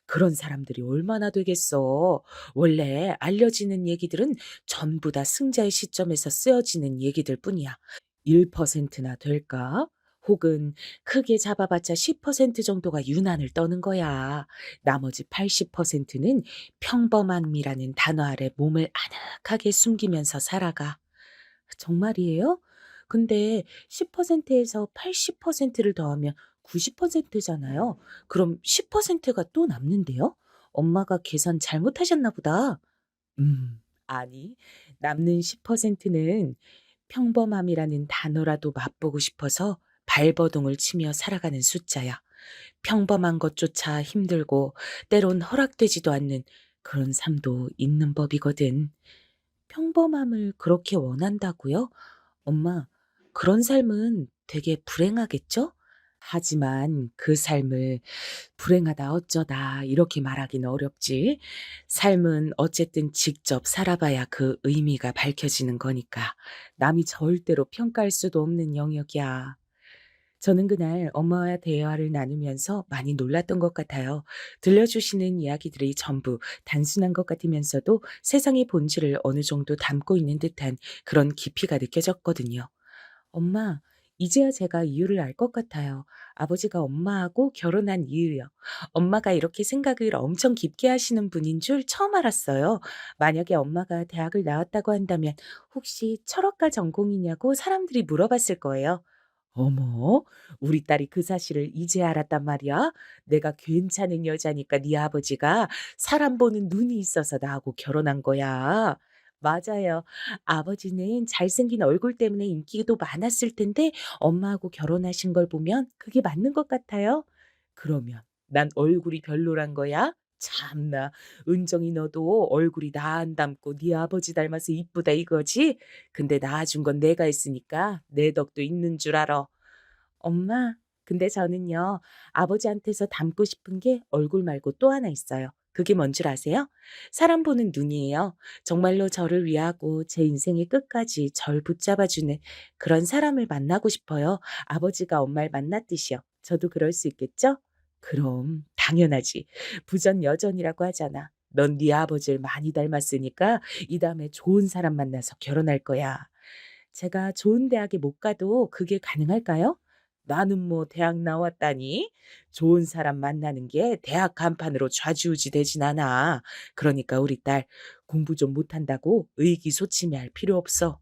그런 사람들이 얼마나 되겠어. 원래 알려지는 얘기들은 전부 다 승자의 시점에서 쓰여지는 얘기들 뿐이야. 1%나 될까? 혹은 크게 잡아봤자 10% 정도가 유난을 떠는 거야. 나머지 80%는 평범함이라는 단어 아래 몸을 아늑하게 숨기면서 살아가. 정말이에요? 근데 10%에서 80%를 더하면 90%잖아요. 그럼 10%가 또 남는데요? 엄마가 계산 잘못하셨나 보다. 아니, 남는 10%는 평범함이라는 단어라도 맛보고 싶어서 발버둥을 치며 살아가는 숫자야. 평범한 것조차 힘들고 때론 허락되지도 않는 그런 삶도 있는 법이거든. 평범함을 그렇게 원한다고요? 엄마, 그런 삶은 되게 불행하겠죠? 하지만 그 삶을 불행하다 어쩌다 이렇게 말하기는 어렵지. 삶은 어쨌든 직접 살아봐야 그 의미가 밝혀지는 거니까 남이 절대로 평가할 수도 없는 영역이야. 저는 그날 엄마와 대화를 나누면서 많이 놀랐던 것 같아요. 들려주시는 이야기들이 전부 단순한 것 같으면서도 세상의 본질을 어느 정도 담고 있는 듯한 그런 깊이가 느껴졌거든요. 엄마, 이제야 제가 이유를 알 것 같아요. 아버지가 엄마하고 결혼한 이유요. 엄마가 이렇게 생각을 엄청 깊게 하시는 분인 줄 처음 알았어요. 만약에 엄마가 대학을 나왔다고 한다면 혹시 철학과 전공이냐고 사람들이 물어봤을 거예요. 어머, 우리 딸이 그 사실을 이제 알았단 말이야? 내가 괜찮은 여자니까 네 아버지가 사람 보는 눈이 있어서 나하고 결혼한 거야. 맞아요. 아버지는 잘생긴 얼굴 때문에 인기도 많았을 텐데 엄마하고 결혼하신 걸 보면 그게 맞는 것 같아요. 그러면 난 얼굴이 별로란 거야? 참나, 은정이 너도 얼굴이 나 안 닮고 네 아버지 닮아서 이쁘다 이거지? 근데 낳아준 건 내가 했으니까 내 덕도 있는 줄 알아. 엄마, 근데 저는요, 아버지한테서 닮고 싶은 게 얼굴 말고 또 하나 있어요. 그게 뭔 줄 아세요? 사람 보는 눈이에요. 정말로 저를 위하고 제 인생의 끝까지 절 붙잡아주는 그런 사람을 만나고 싶어요. 아버지가 엄마를 만났듯이요. 저도 그럴 수 있겠죠? 그럼 당연하지. 부전여전이라고 하잖아. 넌 네 아버지를 많이 닮았으니까 이 다음에 좋은 사람 만나서 결혼할 거야. 제가 좋은 대학에 못 가도 그게 가능할까요? 나는 뭐 대학 나왔다니? 좋은 사람 만나는 게 대학 간판으로 좌지우지 되진 않아. 그러니까 우리 딸 공부 좀 못한다고 의기소침해할 필요 없어.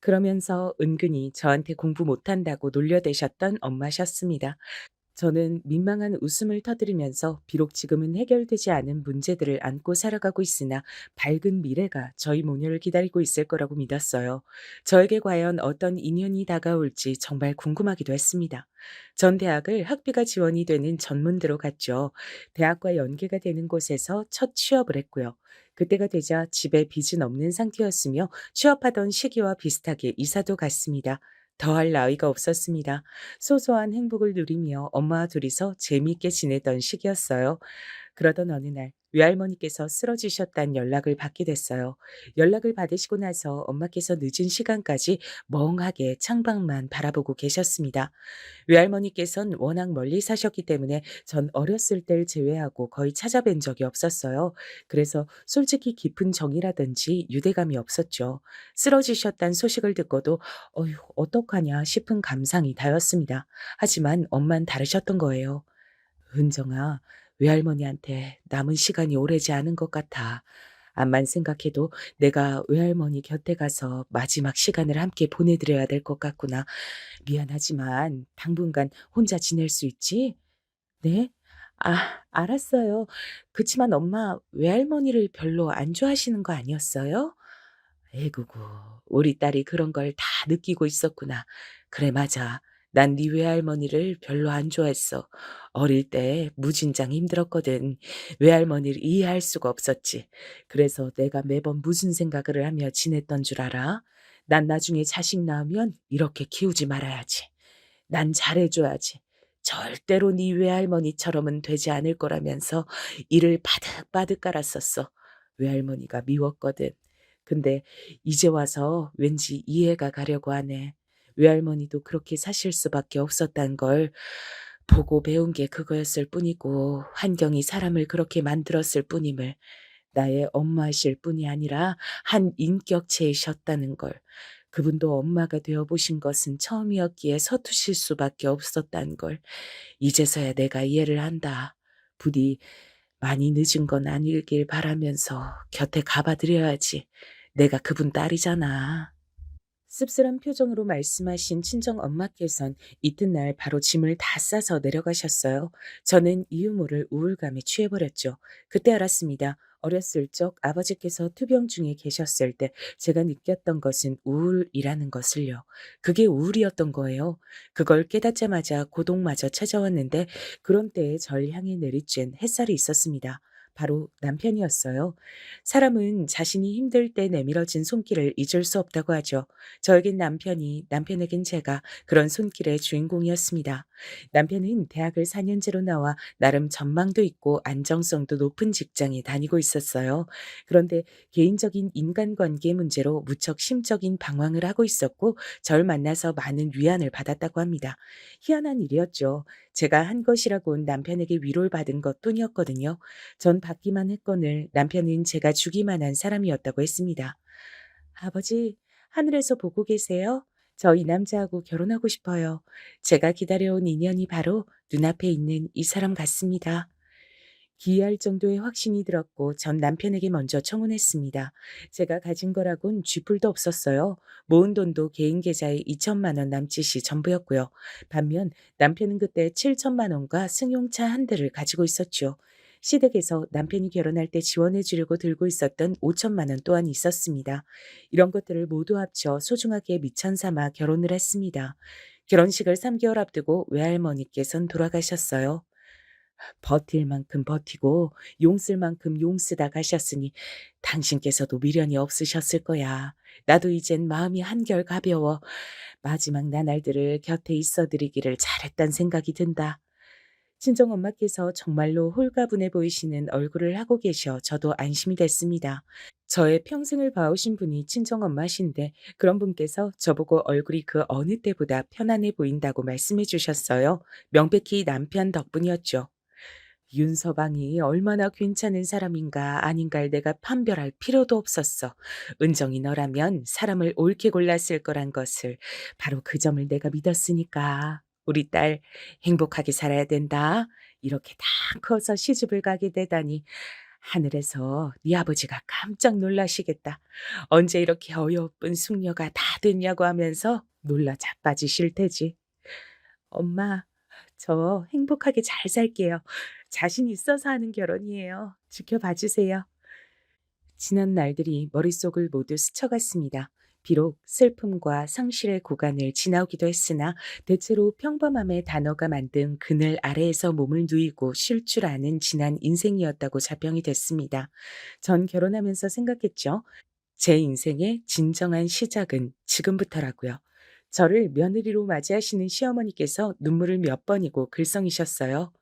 그러면서 은근히 저한테 공부 못한다고 놀려대셨던 엄마셨습니다. 저는 민망한 웃음을 터뜨리면서 비록 지금은 해결되지 않은 문제들을 안고 살아가고 있으나 밝은 미래가 저희 모녀를 기다리고 있을 거라고 믿었어요. 저에게 과연 어떤 인연이 다가올지 정말 궁금하기도 했습니다. 전 대학을 학비가 지원이 되는 전문대로 갔죠. 대학과 연계가 되는 곳에서 첫 취업을 했고요. 그때가 되자 집에 빚은 없는 상태였으며 취업하던 시기와 비슷하게 이사도 갔습니다. 더할 나위가 없었습니다. 소소한 행복을 누리며 엄마와 둘이서 재미있게 지내던 시기였어요. 그러던 어느 날 외할머니께서 쓰러지셨다는 연락을 받게 됐어요. 연락을 받으시고 나서 엄마께서 늦은 시간까지 멍하게 창밖만 바라보고 계셨습니다. 외할머니께선 워낙 멀리 사셨기 때문에 전 어렸을 때를 제외하고 거의 찾아뵌 적이 없었어요. 그래서 솔직히 깊은 정이라든지 유대감이 없었죠. 쓰러지셨다는 소식을 듣고도 어휴, 어떡하냐 싶은 감상이 다였습니다. 하지만 엄만 다르셨던 거예요. 은정아, 외할머니한테 남은 시간이 오래지 않은 것 같아. 암만 생각해도 내가 외할머니 곁에 가서 마지막 시간을 함께 보내드려야 될 것 같구나. 미안하지만 당분간 혼자 지낼 수 있지? 네? 알았어요. 그치만 엄마 외할머니를 별로 안 좋아하시는 거 아니었어요? 에구구, 우리 딸이 그런 걸 다 느끼고 있었구나. 그래, 맞아. 난 네 외할머니를 별로 안 좋아했어. 어릴 때 무진장 힘들었거든. 외할머니를 이해할 수가 없었지. 그래서 내가 매번 무슨 생각을 하며 지냈던 줄 알아? 난 나중에 자식 낳으면 이렇게 키우지 말아야지. 난 잘해줘야지. 절대로 네 외할머니처럼은 되지 않을 거라면서 이를 바득바득 깔았었어. 외할머니가 미웠거든. 근데 이제 와서 왠지 이해가 가려고 하네. 외할머니도 그렇게 사실 수밖에 없었단 걸 보고 배운 게 그거였을 뿐이고 환경이 사람을 그렇게 만들었을 뿐임을 나의 엄마이실 뿐이 아니라 한 인격체이셨다는 걸 그분도 엄마가 되어 보신 것은 처음이었기에 서투실 수밖에 없었단 걸 이제서야 내가 이해를 한다. 부디 많이 늦은 건 아니길 바라면서 곁에 가봐 드려야지. 내가 그분 딸이잖아. 씁쓸한 표정으로 말씀하신 친정 엄마께선 이튿날 바로 짐을 다 싸서 내려가셨어요. 저는 이유 모를 우울감에 취해버렸죠. 그때 알았습니다. 어렸을 적 아버지께서 투병 중에 계셨을 때 제가 느꼈던 것은 우울이라는 것을요. 그게 우울이었던 거예요. 그걸 깨닫자마자 고독마저 찾아왔는데 그런 때에 절 향해 내리쬐는 햇살이 있었습니다. 바로 남편이었어요. 사람은 자신이 힘들 때 내밀어진 손길을 잊을 수 없다고 하죠. 저에겐 남편이, 남편에겐 제가 그런 손길의 주인공이었습니다. 남편은 대학을 4년제로 나와 나름 전망도 있고 안정성도 높은 직장에 다니고 있었어요. 그런데 개인적인 인간관계 문제로 무척 심적인 방황을 하고 있었고 절 만나서 많은 위안을 받았다고 합니다. 희한한 일이었죠. 제가 한 것이라곤 남편에게 위로를 받은 것뿐이었거든요. 전 받기만 했거늘 남편은 제가 주기만 한 사람이었다고 했습니다. 아버지, 하늘에서 보고 계세요? 저 이 남자하고 결혼하고 싶어요. 제가 기다려온 인연이 바로 눈앞에 있는 이 사람 같습니다. 기이할 정도의 확신이 들었고 전 남편에게 먼저 청혼했습니다. 제가 가진 거라곤 쥐뿔도 없었어요. 모은 돈도 개인 계좌에 2천만 원 남짓이 전부였고요. 반면 남편은 그때 7천만 원과 승용차 한 대를 가지고 있었죠. 시댁에서 남편이 결혼할 때 지원해 주려고 들고 있었던 5천만 원 또한 있었습니다. 이런 것들을 모두 합쳐 소중하게 미천 삼아 결혼을 했습니다. 결혼식을 3개월 앞두고 외할머니께선 돌아가셨어요. 버틸 만큼 버티고 용 쓸 만큼 용 쓰다 가셨으니 당신께서도 미련이 없으셨을 거야. 나도 이젠 마음이 한결 가벼워 마지막 나날들을 곁에 있어 드리기를 잘했단 생각이 든다. 친정엄마께서 정말로 홀가분해 보이시는 얼굴을 하고 계셔 저도 안심이 됐습니다. 저의 평생을 봐오신 분이 친정엄마신데 그런 분께서 저보고 얼굴이 그 어느 때보다 편안해 보인다고 말씀해 주셨어요. 명백히 남편 덕분이었죠. 윤서방이 얼마나 괜찮은 사람인가 아닌가를 내가 판별할 필요도 없었어. 은정이 너라면 사람을 옳게 골랐을 거란 것을 바로 그 점을 내가 믿었으니까. 우리 딸 행복하게 살아야 된다. 이렇게 다 커서 시집을 가게 되다니 하늘에서 네 아버지가 깜짝 놀라시겠다. 언제 이렇게 어여쁜 숙녀가 다 됐냐고 하면서 놀라 자빠지실 테지. 엄마, 저 행복하게 잘 살게요. 자신 있어서 하는 결혼이에요. 지켜봐 주세요. 지난 날들이 머릿속을 모두 스쳐갔습니다. 비록 슬픔과 상실의 구간을 지나오기도 했으나 대체로 평범함의 단어가 만든 그늘 아래에서 몸을 누이고 쉴 줄 아는 지난 인생이었다고 자평이 됐습니다. 전 결혼하면서 생각했죠. 제 인생의 진정한 시작은 지금부터라고요. 저를 며느리로 맞이하시는 시어머니께서 눈물을 몇 번이고 글썽이셨어요.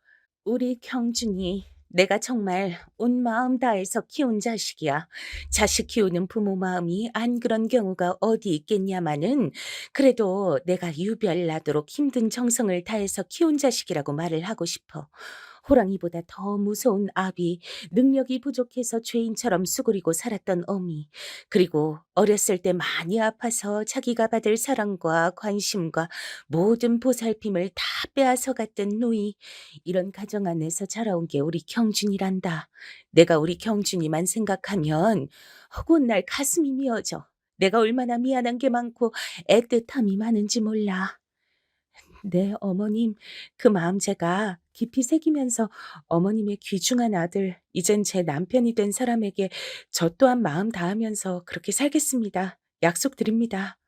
우리 경준이 내가 정말 온 마음 다해서 키운 자식이야. 자식 키우는 부모 마음이 안 그런 경우가 어디 있겠냐마는 그래도 내가 유별나도록 힘든 정성을 다해서 키운 자식이라고 말을 하고 싶어. 호랑이보다 더 무서운 아비, 능력이 부족해서 죄인처럼 수그리고 살았던 어미, 그리고 어렸을 때 많이 아파서 자기가 받을 사랑과 관심과 모든 보살핌을 다 빼앗아 갔던 누이, 이런 가정 안에서 자라온 게 우리 경준이란다. 내가 우리 경준이만 생각하면 어긋날 가슴이 미어져. 내가 얼마나 미안한 게 많고 애틋함이 많은지 몰라. 네, 어머님. 그 마음 제가 깊이 새기면서 어머님의 귀중한 아들, 이젠 제 남편이 된 사람에게 저 또한 마음 다하면서 그렇게 살겠습니다. 약속드립니다.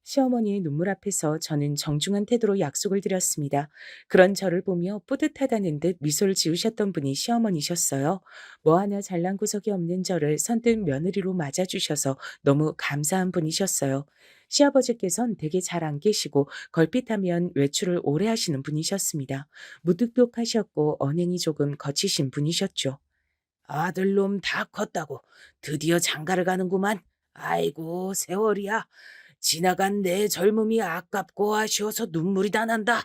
시어머니의 눈물 앞에서 저는 정중한 태도로 약속을 드렸습니다. 그런 저를 보며 뿌듯하다는 듯 미소를 지으셨던 분이 시어머니셨어요. 뭐 하나 잘난 구석이 없는 저를 선뜻 며느리로 맞아주셔서 너무 감사한 분이셨어요. 시아버지께선 댁에 잘 안 계시고 걸핏하면 외출을 오래 하시는 분이셨습니다. 무뚝뚝하셨고 언행이 조금 거치신 분이셨죠. 아들놈 다 컸다고 드디어 장가를 가는구만. 아이고 세월이야. 지나간 내 젊음이 아깝고 아쉬워서 눈물이 다 난다.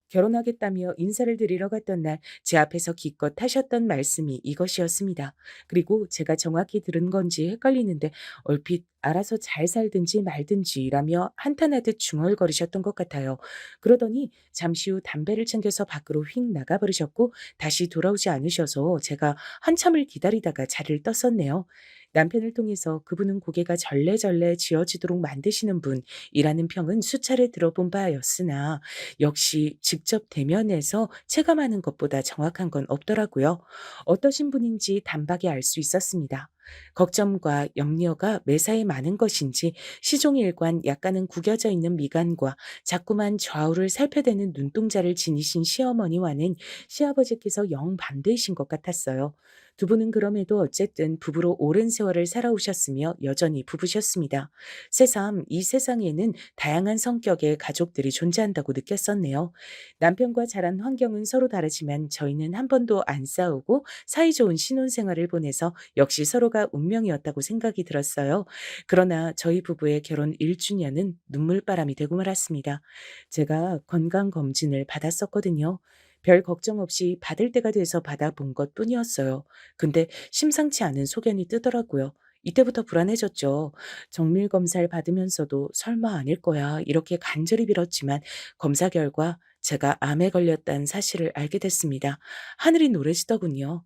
결혼하겠다며 인사를 드리러 갔던 날 제 앞에서 기껏 하셨던 말씀이 이것이었습니다. 그리고 제가 정확히 들은 건지 헷갈리는데 얼핏 알아서 잘 살든지 말든지라며 한탄하듯 중얼거리셨던 것 같아요. 그러더니 잠시 후 담배를 챙겨서 밖으로 휙 나가버리셨고 다시 돌아오지 않으셔서 제가 한참을 기다리다가 자리를 떴었네요. 남편을 통해서 그분은 고개가 절레절레 지어지도록 만드시는 분이라는 평은 수차례 들어본 바였으나 역시 직접 대면해서 체감하는 것보다 정확한 건 없더라고요. 어떠신 분인지 단박에 알 수 있었습니다. 걱정과 염려가 매사에 많은 것인지 시종일관 약간은 구겨져 있는 미간과 자꾸만 좌우를 살펴대는 눈동자를 지니신 시어머니와는 시아버지께서 영 반대이신 것 같았어요. 두 분은 그럼에도 어쨌든 부부로 오랜 세월을 살아오셨으며 여전히 부부셨습니다. 새삼 이 세상에는 다양한 성격의 가족들이 존재한다고 느꼈었네요. 남편과 자란 환경은 서로 다르지만 저희는 한 번도 안 싸우고 사이좋은 신혼생활을 보내서 역시 서로가 운명이었다고 생각이 들었어요. 그러나 저희 부부의 결혼 1주년은 눈물바람이 되고 말았습니다. 제가 건강검진을 받았었거든요. 별 걱정 없이 받을 때가 돼서 받아본 것 뿐이었어요. 근데 심상치 않은 소견이 뜨더라고요. 이때부터 불안해졌죠. 정밀 검사를 받으면서도 설마 아닐 거야 이렇게 간절히 빌었지만 검사 결과 제가 암에 걸렸다는 사실을 알게 됐습니다. 하늘이 노래지더군요.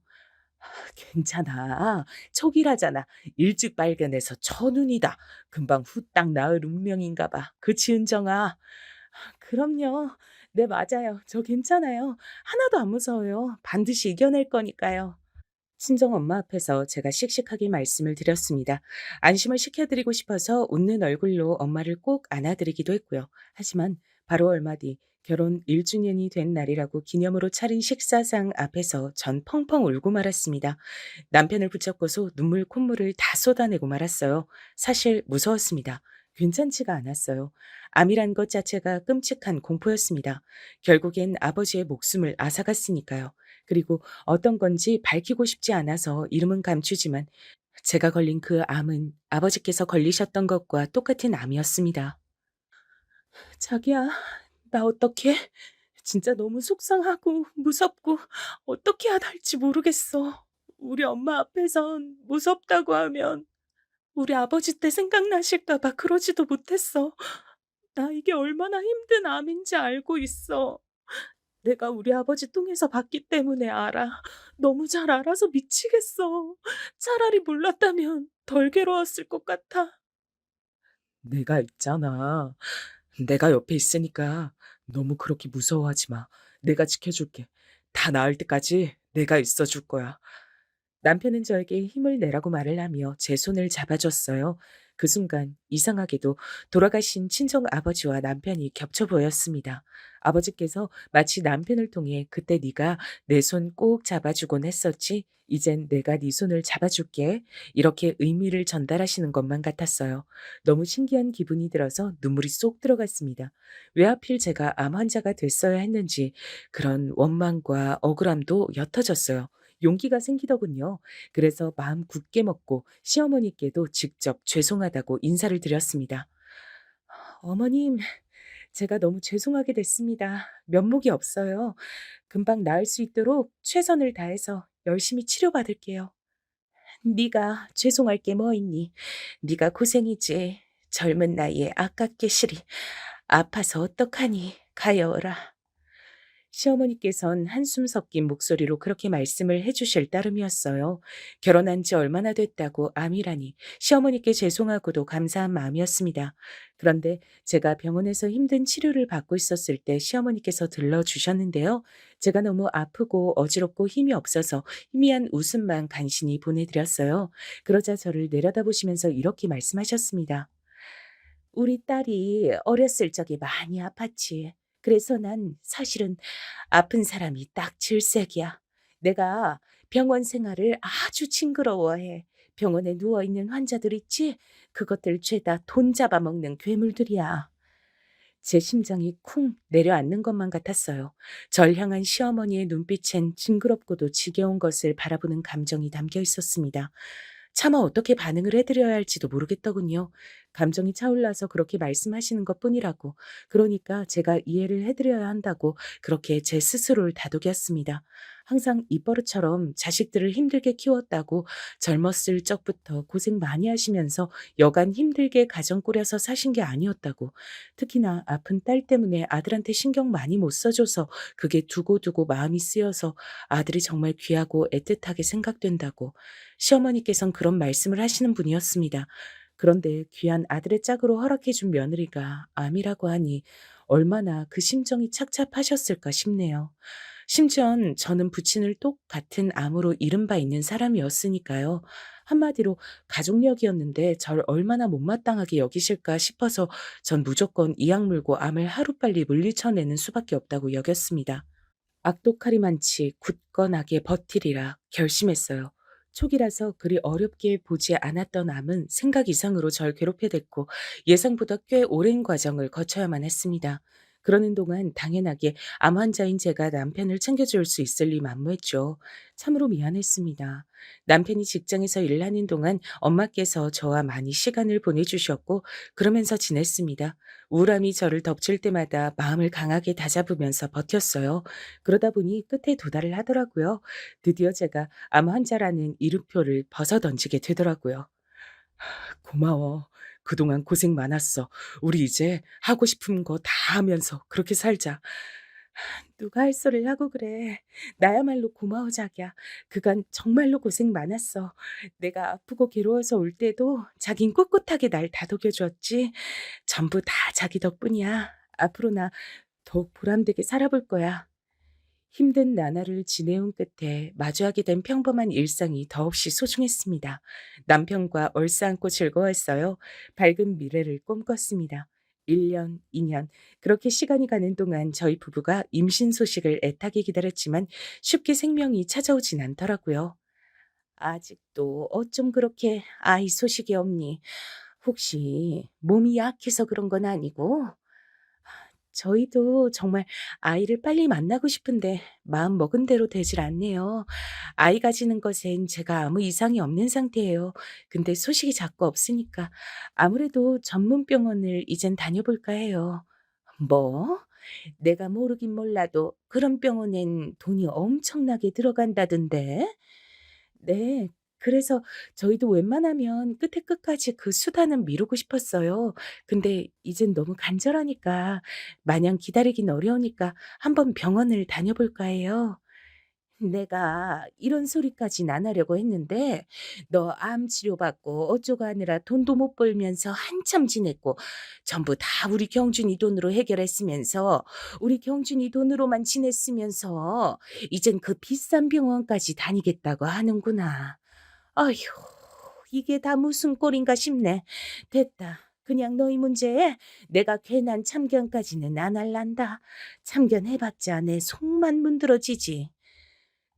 괜찮아. 촉이라잖아. 일찍 발견해서 천운이다. 금방 후딱 나을 운명인가 봐. 그치, 은정아? 그럼요. 네, 맞아요. 저 괜찮아요. 하나도 안 무서워요. 반드시 이겨낼 거니까요. 친정 엄마 앞에서 제가 씩씩하게 말씀을 드렸습니다. 안심을 시켜드리고 싶어서 웃는 얼굴로 엄마를 꼭 안아드리기도 했고요. 하지만 바로 얼마 뒤 결혼 1주년이 된 날이라고 기념으로 차린 식사상 앞에서 전 펑펑 울고 말았습니다. 남편을 붙잡고서 눈물 콧물을 다 쏟아내고 말았어요. 사실 무서웠습니다. 괜찮지가 않았어요. 암이란 것 자체가 끔찍한 공포였습니다. 결국엔 아버지의 목숨을 앗아갔으니까요. 그리고 어떤 건지 밝히고 싶지 않아서 이름은 감추지만 제가 걸린 그 암은 아버지께서 걸리셨던 것과 똑같은 암이었습니다. 자기야, 나 어떡해? 진짜 너무 속상하고 무섭고 어떻게 해야 할지 모르겠어. 우리 엄마 앞에선 무섭다고 하면 우리 아버지 때 생각나실까 봐 그러지도 못했어. 나 이게 얼마나 힘든 암인지 알고 있어. 내가 우리 아버지 통해서 봤기 때문에 알아. 너무 잘 알아서 미치겠어. 차라리 몰랐다면 덜 괴로웠을 것 같아. 내가 있잖아. 내가 옆에 있으니까 너무 그렇게 무서워하지 마. 내가 지켜줄게. 다 나을 때까지 내가 있어 줄 거야. 남편은 저에게 힘을 내라고 말을 하며 제 손을 잡아줬어요. 그 순간 이상하게도 돌아가신 친정 아버지와 남편이 겹쳐 보였습니다. 아버지께서 마치 남편을 통해 그때 네가 내 손 꼭 잡아주곤 했었지. 이젠 내가 네 손을 잡아줄게. 이렇게 의미를 전달하시는 것만 같았어요. 너무 신기한 기분이 들어서 눈물이 쏙 들어갔습니다. 왜 하필 제가 암 환자가 됐어야 했는지 그런 원망과 억울함도 옅어졌어요. 용기가 생기더군요. 그래서 마음 굳게 먹고 시어머니께도 직접 죄송하다고 인사를 드렸습니다. 어머님, 제가 너무 죄송하게 됐습니다. 면목이 없어요. 금방 나을 수 있도록 최선을 다해서 열심히 치료받을게요. 네가 죄송할 게 뭐 있니? 네가 고생이지. 젊은 나이에 아깝게 시리. 아파서 어떡하니? 가여워라. 시어머니께선 한숨 섞인 목소리로 그렇게 말씀을 해주실 따름이었어요. 결혼한 지 얼마나 됐다고 암이라니 시어머니께 죄송하고도 감사한 마음이었습니다. 그런데 제가 병원에서 힘든 치료를 받고 있었을 때 시어머니께서 들러주셨는데요. 제가 너무 아프고 어지럽고 힘이 없어서 희미한 웃음만 간신히 보내드렸어요. 그러자 저를 내려다보시면서 이렇게 말씀하셨습니다. 우리 딸이 어렸을 적에 많이 아팠지. 그래서 난 사실은 아픈 사람이 딱 질색이야. 내가 병원 생활을 아주 징그러워해. 병원에 누워있는 환자들 있지? 그것들 죄다 돈 잡아먹는 괴물들이야. 제 심장이 쿵 내려앉는 것만 같았어요. 절 향한 시어머니의 눈빛엔 징그럽고도 지겨운 것을 바라보는 감정이 담겨 있었습니다. 차마 어떻게 반응을 해드려야 할지도 모르겠더군요. 감정이 차올라서 그렇게 말씀하시는 것뿐이라고. 그러니까 제가 이해를 해드려야 한다고 그렇게 제 스스로를 다독였습니다. 항상 입버릇처럼 자식들을 힘들게 키웠다고 젊었을 적부터 고생 많이 하시면서 여간 힘들게 가정 꾸려서 사신 게 아니었다고. 특히나 아픈 딸 때문에 아들한테 신경 많이 못 써줘서 그게 두고두고 마음이 쓰여서 아들이 정말 귀하고 애틋하게 생각된다고. 시어머니께선 그런 말씀을 하시는 분이었습니다. 그런데 귀한 아들의 짝으로 허락해준 며느리가 암이라고 하니 얼마나 그 심정이 착잡하셨을까 싶네요. 심지어는 저는 부친을 똑같은 암으로 잃은 바 있는 사람이었으니까요. 한마디로 가족력이었는데 절 얼마나 못마땅하게 여기실까 싶어서 전 무조건 이악 물고 암을 하루빨리 물리쳐내는 수밖에 없다고 여겼습니다. 악독하리 많지 굳건하게 버티리라 결심했어요. 초기라서 그리 어렵게 보지 않았던 암은 생각 이상으로 절 괴롭혀댔고 예상보다 꽤 오랜 과정을 거쳐야만 했습니다. 그러는 동안 당연하게 암 환자인 제가 남편을 챙겨줄 수 있을 리 만무했죠. 참으로 미안했습니다. 남편이 직장에서 일하는 동안 엄마께서 저와 많이 시간을 보내주셨고 그러면서 지냈습니다. 우울함이 저를 덮칠 때마다 마음을 강하게 다잡으면서 버텼어요. 그러다 보니 끝에 도달을 하더라고요. 드디어 제가 암 환자라는 이름표를 벗어던지게 되더라고요. 고마워. 그동안 고생 많았어. 우리 이제 하고 싶은 거 다 하면서 그렇게 살자. 누가 할 소리를 하고 그래. 나야말로 고마워 자기야. 그간 정말로 고생 많았어. 내가 아프고 괴로워서 올 때도 자긴 꿋꿋하게 날 다독여 주었지. 전부 다 자기 덕분이야. 앞으로 나 더욱 보람되게 살아볼 거야. 힘든 나날을 지내온 끝에 마주하게 된 평범한 일상이 더없이 소중했습니다. 남편과 얼싸안고 즐거웠어요. 밝은 미래를 꿈꿨습니다. 1년, 2년, 그렇게 시간이 가는 동안 저희 부부가 임신 소식을 애타게 기다렸지만 쉽게 생명이 찾아오진 않더라고요. 아직도 어쩜 그렇게 아이 소식이 없니? 혹시 몸이 약해서 그런 건 아니고? 저희도 정말 아이를 빨리 만나고 싶은데 마음 먹은 대로 되질 않네요. 아이 가지는 것엔 제가 아무 이상이 없는 상태예요. 근데 소식이 자꾸 없으니까 아무래도 전문 병원을 이젠 다녀볼까 해요. 뭐? 내가 모르긴 몰라도 그런 병원엔 돈이 엄청나게 들어간다던데? 네. 그래서 저희도 웬만하면 끝에 끝까지 그 수단은 미루고 싶었어요. 근데 이젠 너무 간절하니까 마냥 기다리긴 어려우니까 한번 병원을 다녀볼까 해요. 내가 이런 소리까진 안 하려고 했는데 너 암 치료받고 어쩌고 하느라 돈도 못 벌면서 한참 지냈고 전부 다 우리 경준이 돈으로 해결했으면서 우리 경준이 돈으로만 지냈으면서 이젠 그 비싼 병원까지 다니겠다고 하는구나. 아휴, 이게 다 무슨 꼴인가 싶네. 됐다. 그냥 너희 문제에 내가 괜한 참견까지는 안 할란다. 참견해봤자 내 속만 문드러지지.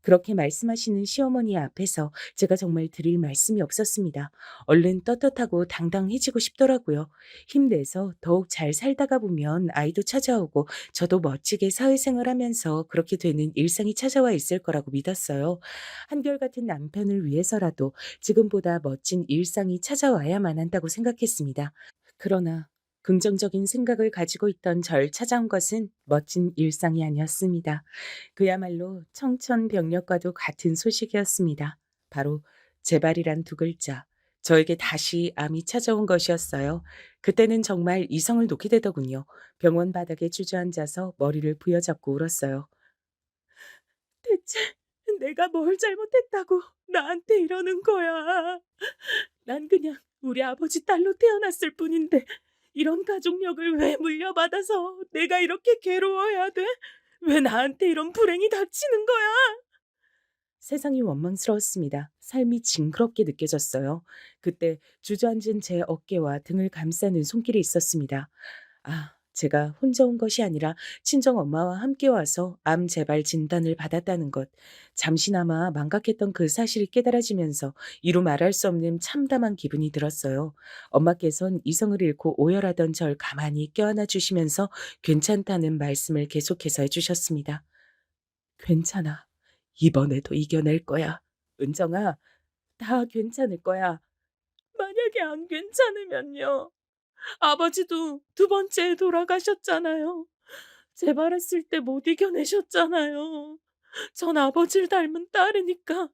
그렇게 말씀하시는 시어머니 앞에서 제가 정말 드릴 말씀이 없었습니다. 얼른 떳떳하고 당당해지고 싶더라고요. 힘내서 더욱 잘 살다가 보면 아이도 찾아오고 저도 멋지게 사회생활하면서 그렇게 되는 일상이 찾아와 있을 거라고 믿었어요. 한결같은 남편을 위해서라도 지금보다 멋진 일상이 찾아와야만 한다고 생각했습니다. 그러나 긍정적인 생각을 가지고 있던 절 찾아온 것은 멋진 일상이 아니었습니다. 그야말로 청천벽력과도 같은 소식이었습니다. 바로 재발이란 두 글자. 저에게 다시 암이 찾아온 것이었어요. 그때는 정말 이성을 놓게 되더군요. 병원 바닥에 주저앉아서 머리를 부여잡고 울었어요. 대체 내가 뭘 잘못했다고 나한테 이러는 거야. 난 그냥 우리 아버지 딸로 태어났을 뿐인데 이런 가족력을 왜 물려받아서 내가 이렇게 괴로워야 돼? 왜 나한테 이런 불행이 닥치는 거야? 세상이 원망스러웠습니다. 삶이 징그럽게 느껴졌어요. 그때 주저앉은 제 어깨와 등을 감싸는 손길이 있었습니다. 아, 제가 혼자 온 것이 아니라 친정 엄마와 함께 와서 암 재발 진단을 받았다는 것. 잠시나마 망각했던 그 사실이 깨달아지면서 이루 말할 수 없는 참담한 기분이 들었어요. 엄마께선 이성을 잃고 오열하던 절 가만히 껴안아 주시면서 괜찮다는 말씀을 계속해서 해주셨습니다. 괜찮아. 이번에도 이겨낼 거야. 은정아, 다 괜찮을 거야. 만약에 안 괜찮으면요. 아버지도 두 번째 돌아가셨잖아요. 재발했을 때 못 이겨내셨잖아요. 전 아버지를 닮은 딸이니까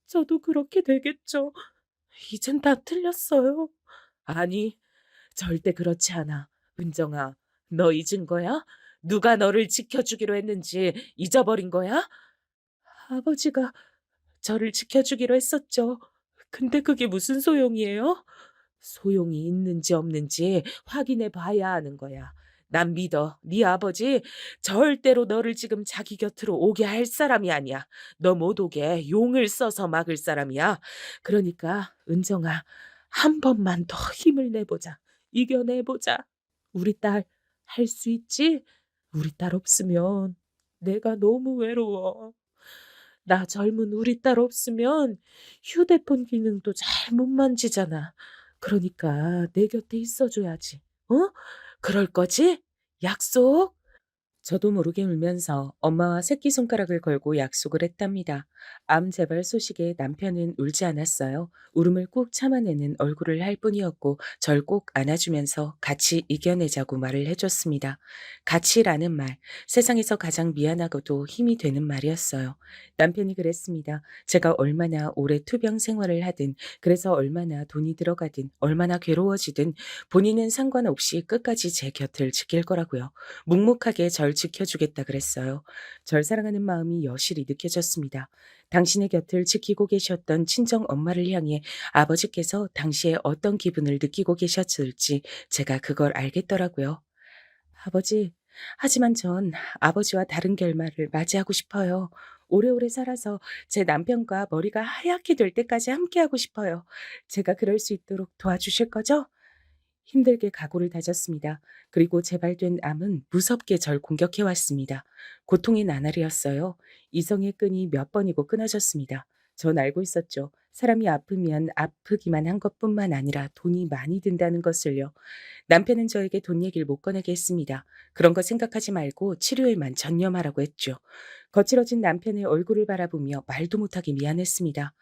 저도 그렇게 되겠죠. 이젠 다 틀렸어요. 아니, 절대 그렇지 않아. 은정아, 너 잊은 거야? 누가 너를 지켜주기로 했는지 잊어버린 거야? 아버지가 저를 지켜주기로 했었죠. 근데 그게 무슨 소용이에요? 소용이 있는지 없는지 확인해 봐야 하는 거야. 난 믿어. 네 아버지 절대로 너를 지금 자기 곁으로 오게 할 사람이 아니야. 너 못 오게 용을 써서 막을 사람이야. 그러니까 은정아, 한 번만 더 힘을 내보자. 이겨내보자. 우리 딸 할 수 있지? 우리 딸 없으면 내가 너무 외로워. 나 젊은 우리 딸 없으면 휴대폰 기능도 잘 못 만지잖아. 그러니까 내 곁에 있어줘야지. 어? 그럴 거지? 약속? 저도 모르게 울면서 엄마와 새끼손가락을 걸고 약속을 했답니다. 암 재발 소식에 남편은 울지 않았어요. 울음을 꾹 참아내는 얼굴을 할 뿐이었고 절 꼭 안아주면서 같이 이겨내자고 말을 해줬습니다. 같이라는 말, 세상에서 가장 미안하고도 힘이 되는 말이었어요. 남편이 그랬습니다. 제가 얼마나 오래 투병 생활을 하든, 그래서 얼마나 돈이 들어가든, 얼마나 괴로워지든 본인은 상관없이 끝까지 제 곁을 지킬 거라고요. 묵묵하게 절 지켜주겠다 그랬어요. 절 사랑하는 마음이 여실히 느껴졌습니다. 당신의 곁을 지키고 계셨던 친정 엄마를 향해 아버지께서 당시에 어떤 기분을 느끼고 계셨을지 제가 그걸 알겠더라고요. 아버지, 하지만 전 아버지와 다른 결말을 맞이하고 싶어요. 오래오래 살아서 제 남편과 머리가 하얗게 될 때까지 함께하고 싶어요. 제가 그럴 수 있도록 도와주실 거죠? 힘들게 각오를 다졌습니다. 그리고 재발된 암은 무섭게 절 공격해 왔습니다. 고통의 나날이었어요. 이성의 끈이 몇 번이고 끊어졌습니다. 전 알고 있었죠. 사람이 아프면 아프기만 한 것뿐만 아니라 돈이 많이 든다는 것을요. 남편은 저에게 돈 얘기를 못 꺼내게 했습니다. 그런 거 생각하지 말고 치료에만 전념하라고 했죠. 거칠어진 남편의 얼굴을 바라보며 말도 못하게 미안했습니다.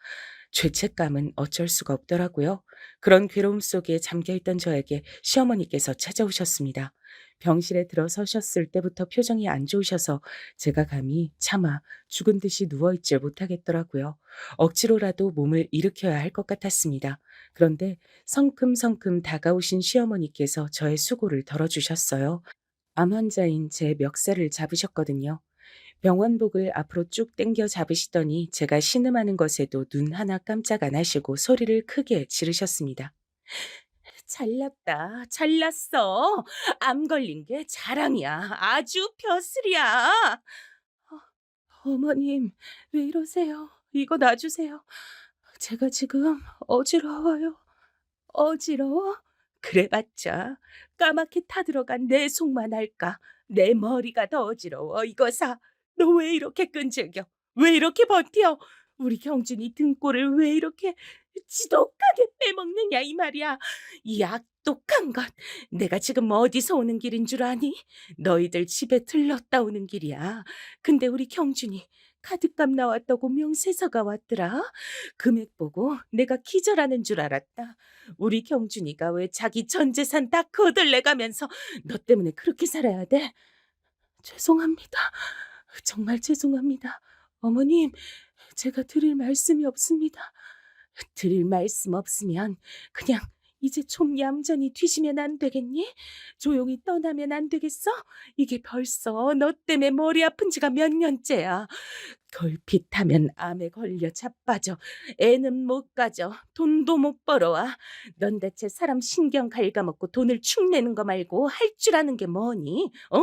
죄책감은 어쩔 수가 없더라고요. 그런 괴로움 속에 잠겨있던 저에게 시어머니께서 찾아오셨습니다. 병실에 들어서셨을 때부터 표정이 안 좋으셔서 제가 감히 차마 죽은 듯이 누워있질 못하겠더라고요. 억지로라도 몸을 일으켜야 할 것 같았습니다. 그런데 성큼성큼 다가오신 시어머니께서 저의 수고를 덜어주셨어요. 암 환자인 제 멱살을 잡으셨거든요. 병원복을 앞으로 쭉 당겨 잡으시더니 제가 신음하는 것에도 눈 하나 깜짝 안 하시고 소리를 크게 지르셨습니다. 잘났다. 잘났어. 암 걸린 게 자랑이야. 아주 벼슬이야. 어머님, 왜 이러세요? 이거 놔주세요. 제가 지금 어지러워요. 어지러워? 그래봤자 까맣게 타들어간 내 속만 알까. 내 머리가 더 어지러워. 이거사. 너 왜 이렇게 끈질겨? 왜 이렇게 버텨? 우리 경준이 등골을 왜 이렇게 지독하게 빼먹느냐 이 말이야. 이 악독한 것. 내가 지금 어디서 오는 길인 줄 아니? 너희들 집에 들렀다 오는 길이야. 근데 우리 경준이 카드값 나왔다고 명세서가 왔더라. 금액 보고 내가 기절하는 줄 알았다. 우리 경준이가 왜 자기 전 재산 다 거들내가면서 너 때문에 그렇게 살아야 돼? 죄송합니다. 정말 죄송합니다. 어머님, 제가 드릴 말씀이 없습니다. 드릴 말씀 없으면 그냥 이제 좀 얌전히 뒤지면 안 되겠니? 조용히 떠나면 안 되겠어? 이게 벌써 너 때문에 머리 아픈 지가 몇 년째야. 걸핏하면 암에 걸려 자빠져. 애는 못 가져. 돈도 못 벌어와. 넌 대체 사람 신경 갉아먹고 돈을 축내는 거 말고 할 줄 아는 게 뭐니? 어?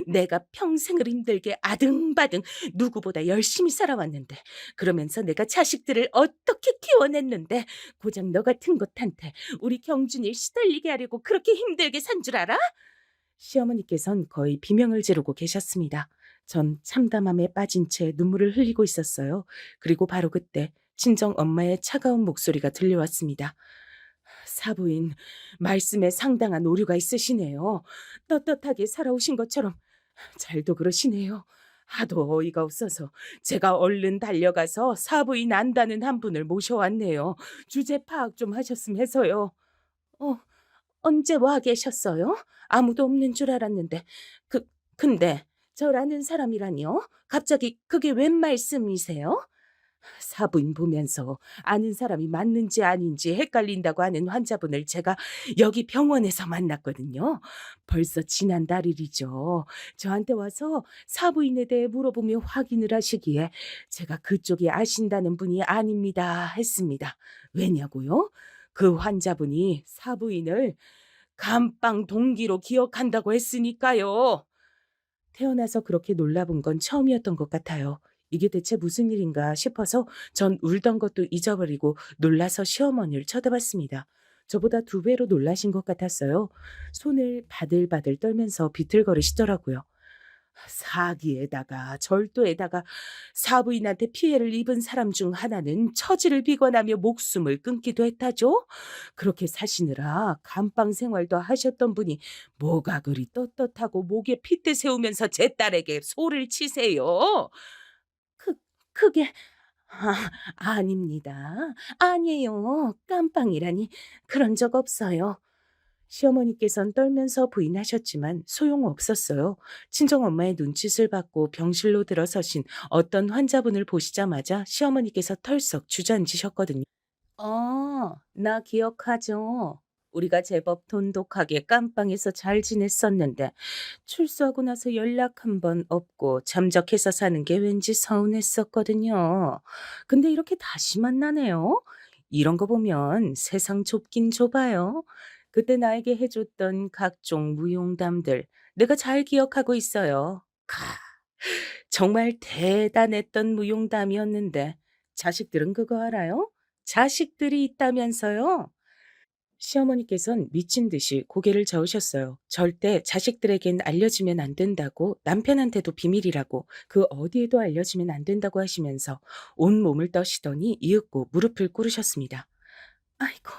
내가 평생을 힘들게 아등바등 누구보다 열심히 살아왔는데 그러면서 내가 자식들을 어떻게 키워냈는데 고작 너 같은 것한테 우리 경준이 시달리게 하려고 그렇게 힘들게 산 줄 알아? 시어머니께선 거의 비명을 지르고 계셨습니다. 전 참담함에 빠진 채 눈물을 흘리고 있었어요. 그리고 바로 그때 친정 엄마의 차가운 목소리가 들려왔습니다. 사부인, 말씀에 상당한 오류가 있으시네요. 떳떳하게 살아오신 것처럼 잘도 그러시네요. 하도 어이가 없어서 제가 얼른 달려가서 사부인 안다는 한 분을 모셔왔네요. 주제 파악 좀 하셨으면 해서요. 어, 언제 와 계셨어요? 아무도 없는 줄 알았는데. 그, 근데 저라는 사람이라니요? 갑자기 그게 웬 말씀이세요? 사부인 보면서 아는 사람이 맞는지 아닌지 헷갈린다고 하는 환자분을 제가 여기 병원에서 만났거든요. 벌써 지난달 일이죠. 저한테 와서 사부인에 대해 물어보며 확인을 하시기에 제가 그쪽이 아신다는 분이 아닙니다 했습니다. 왜냐고요? 그 환자분이 사부인을 감방 동기로 기억한다고 했으니까요. 태어나서 그렇게 놀라본 건 처음이었던 것 같아요. 이게 대체 무슨 일인가 싶어서 전 울던 것도 잊어버리고 놀라서 시어머니를 쳐다봤습니다. 저보다 2배로 놀라신 것 같았어요. 손을 바들바들 떨면서 비틀거리시더라고요. 사기에다가 절도에다가 사부인한테 피해를 입은 사람 중 하나는 처지를 비관하며 목숨을 끊기도 했다죠. 그렇게 사시느라 감방 생활도 하셨던 분이 뭐가 그리 떳떳하고 목에 핏대 세우면서 제 딸에게 소를 치세요. 그 그게 아닙니다. 아니에요. 깜빵이라니 그런 적 없어요. 시어머니께선 떨면서 부인하셨지만 소용없었어요. 친정엄마의 눈짓을 받고 병실로 들어서신 어떤 환자분을 보시자마자 시어머니께서 털썩 주저앉으셨거든요. 나 기억하죠. 우리가 제법 돈독하게 깜빵에서 잘 지냈었는데 출소하고 나서 연락 한 번 없고 잠적해서 사는 게 왠지 서운했었거든요. 근데 이렇게 다시 만나네요. 이런 거 보면 세상 좁긴 좁아요. 그때 나에게 해줬던 각종 무용담들 내가 잘 기억하고 있어요. 정말 대단했던 무용담이었는데 자식들은 그거 알아요? 자식들이 있다면서요? 시어머니께선 미친 듯이 고개를 저으셨어요. 절대 자식들에겐 알려지면 안 된다고, 남편한테도 비밀이라고, 그 어디에도 알려지면 안 된다고 하시면서 온몸을 떠시더니 이윽고 무릎을 꿇으셨습니다. 아이고,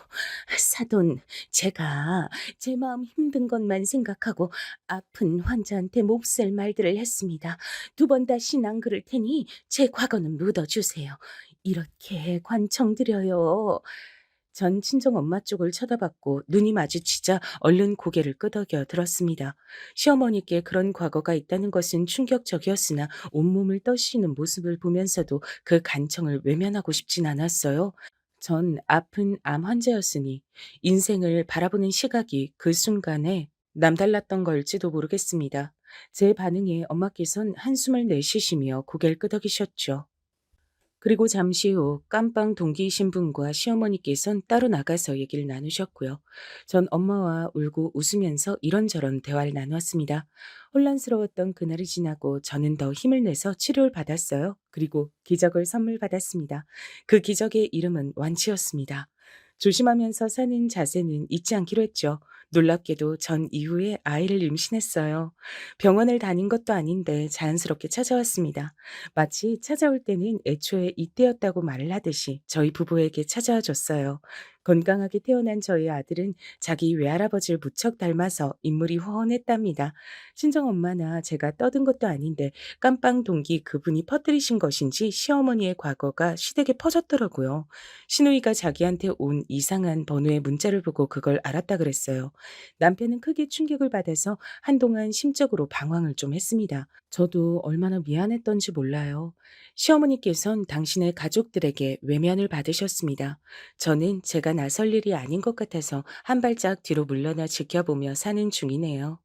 사돈, 제가 제 마음 힘든 것만 생각하고 아픈 환자한테 몹쓸 말들을 했습니다. 2번 다신 안 그럴 테니 제 과거는 묻어주세요. 이렇게 관청드려요. 전 친정 엄마 쪽을 쳐다봤고 눈이 마주치자 얼른 고개를 끄덕여 들었습니다. 시어머니께 그런 과거가 있다는 것은 충격적이었으나 온몸을 떠시는 모습을 보면서도 그 간청을 외면하고 싶진 않았어요. 전 아픈 암 환자였으니 인생을 바라보는 시각이 그 순간에 남달랐던 걸지도 모르겠습니다. 제 반응에 엄마께선 한숨을 내쉬시며 고개를 끄덕이셨죠. 그리고 잠시 후 깜빵 동기이신 분과 시어머니께선 따로 나가서 얘기를 나누셨고요. 전 엄마와 울고 웃으면서 이런저런 대화를 나누었습니다. 혼란스러웠던 그날이 지나고 저는 더 힘을 내서 치료를 받았어요. 그리고 기적을 선물 받았습니다. 그 기적의 이름은 완치였습니다. 조심하면서 사는 자세는 잊지 않기로 했죠. 놀랍게도 전 이후에 아이를 임신했어요. 병원을 다닌 것도 아닌데 자연스럽게 찾아왔습니다. 마치 찾아올 때는 애초에 이때였다고 말을 하듯이 저희 부부에게 찾아와 줬어요. 건강하게 태어난 저희 아들은 자기 외할아버지를 무척 닮아서 인물이 훤했답니다. 친정엄마나 제가 떠든 것도 아닌데 깜빵 동기 그분이 퍼뜨리신 것인지 시어머니의 과거가 시댁에 퍼졌더라고요. 시누이가 자기한테 온 이상한 번호의 문자를 보고 그걸 알았다 그랬어요. 남편은 크게 충격을 받아서 한동안 심적으로 방황을 좀 했습니다. 저도 얼마나 미안했던지 몰라요. 시어머니께선 당신의 가족들에게 외면을 받으셨습니다. 저는 제가 나설 일이 아닌 것 같아서 한 발짝 뒤로 물러나 지켜보며 사는 중이네요.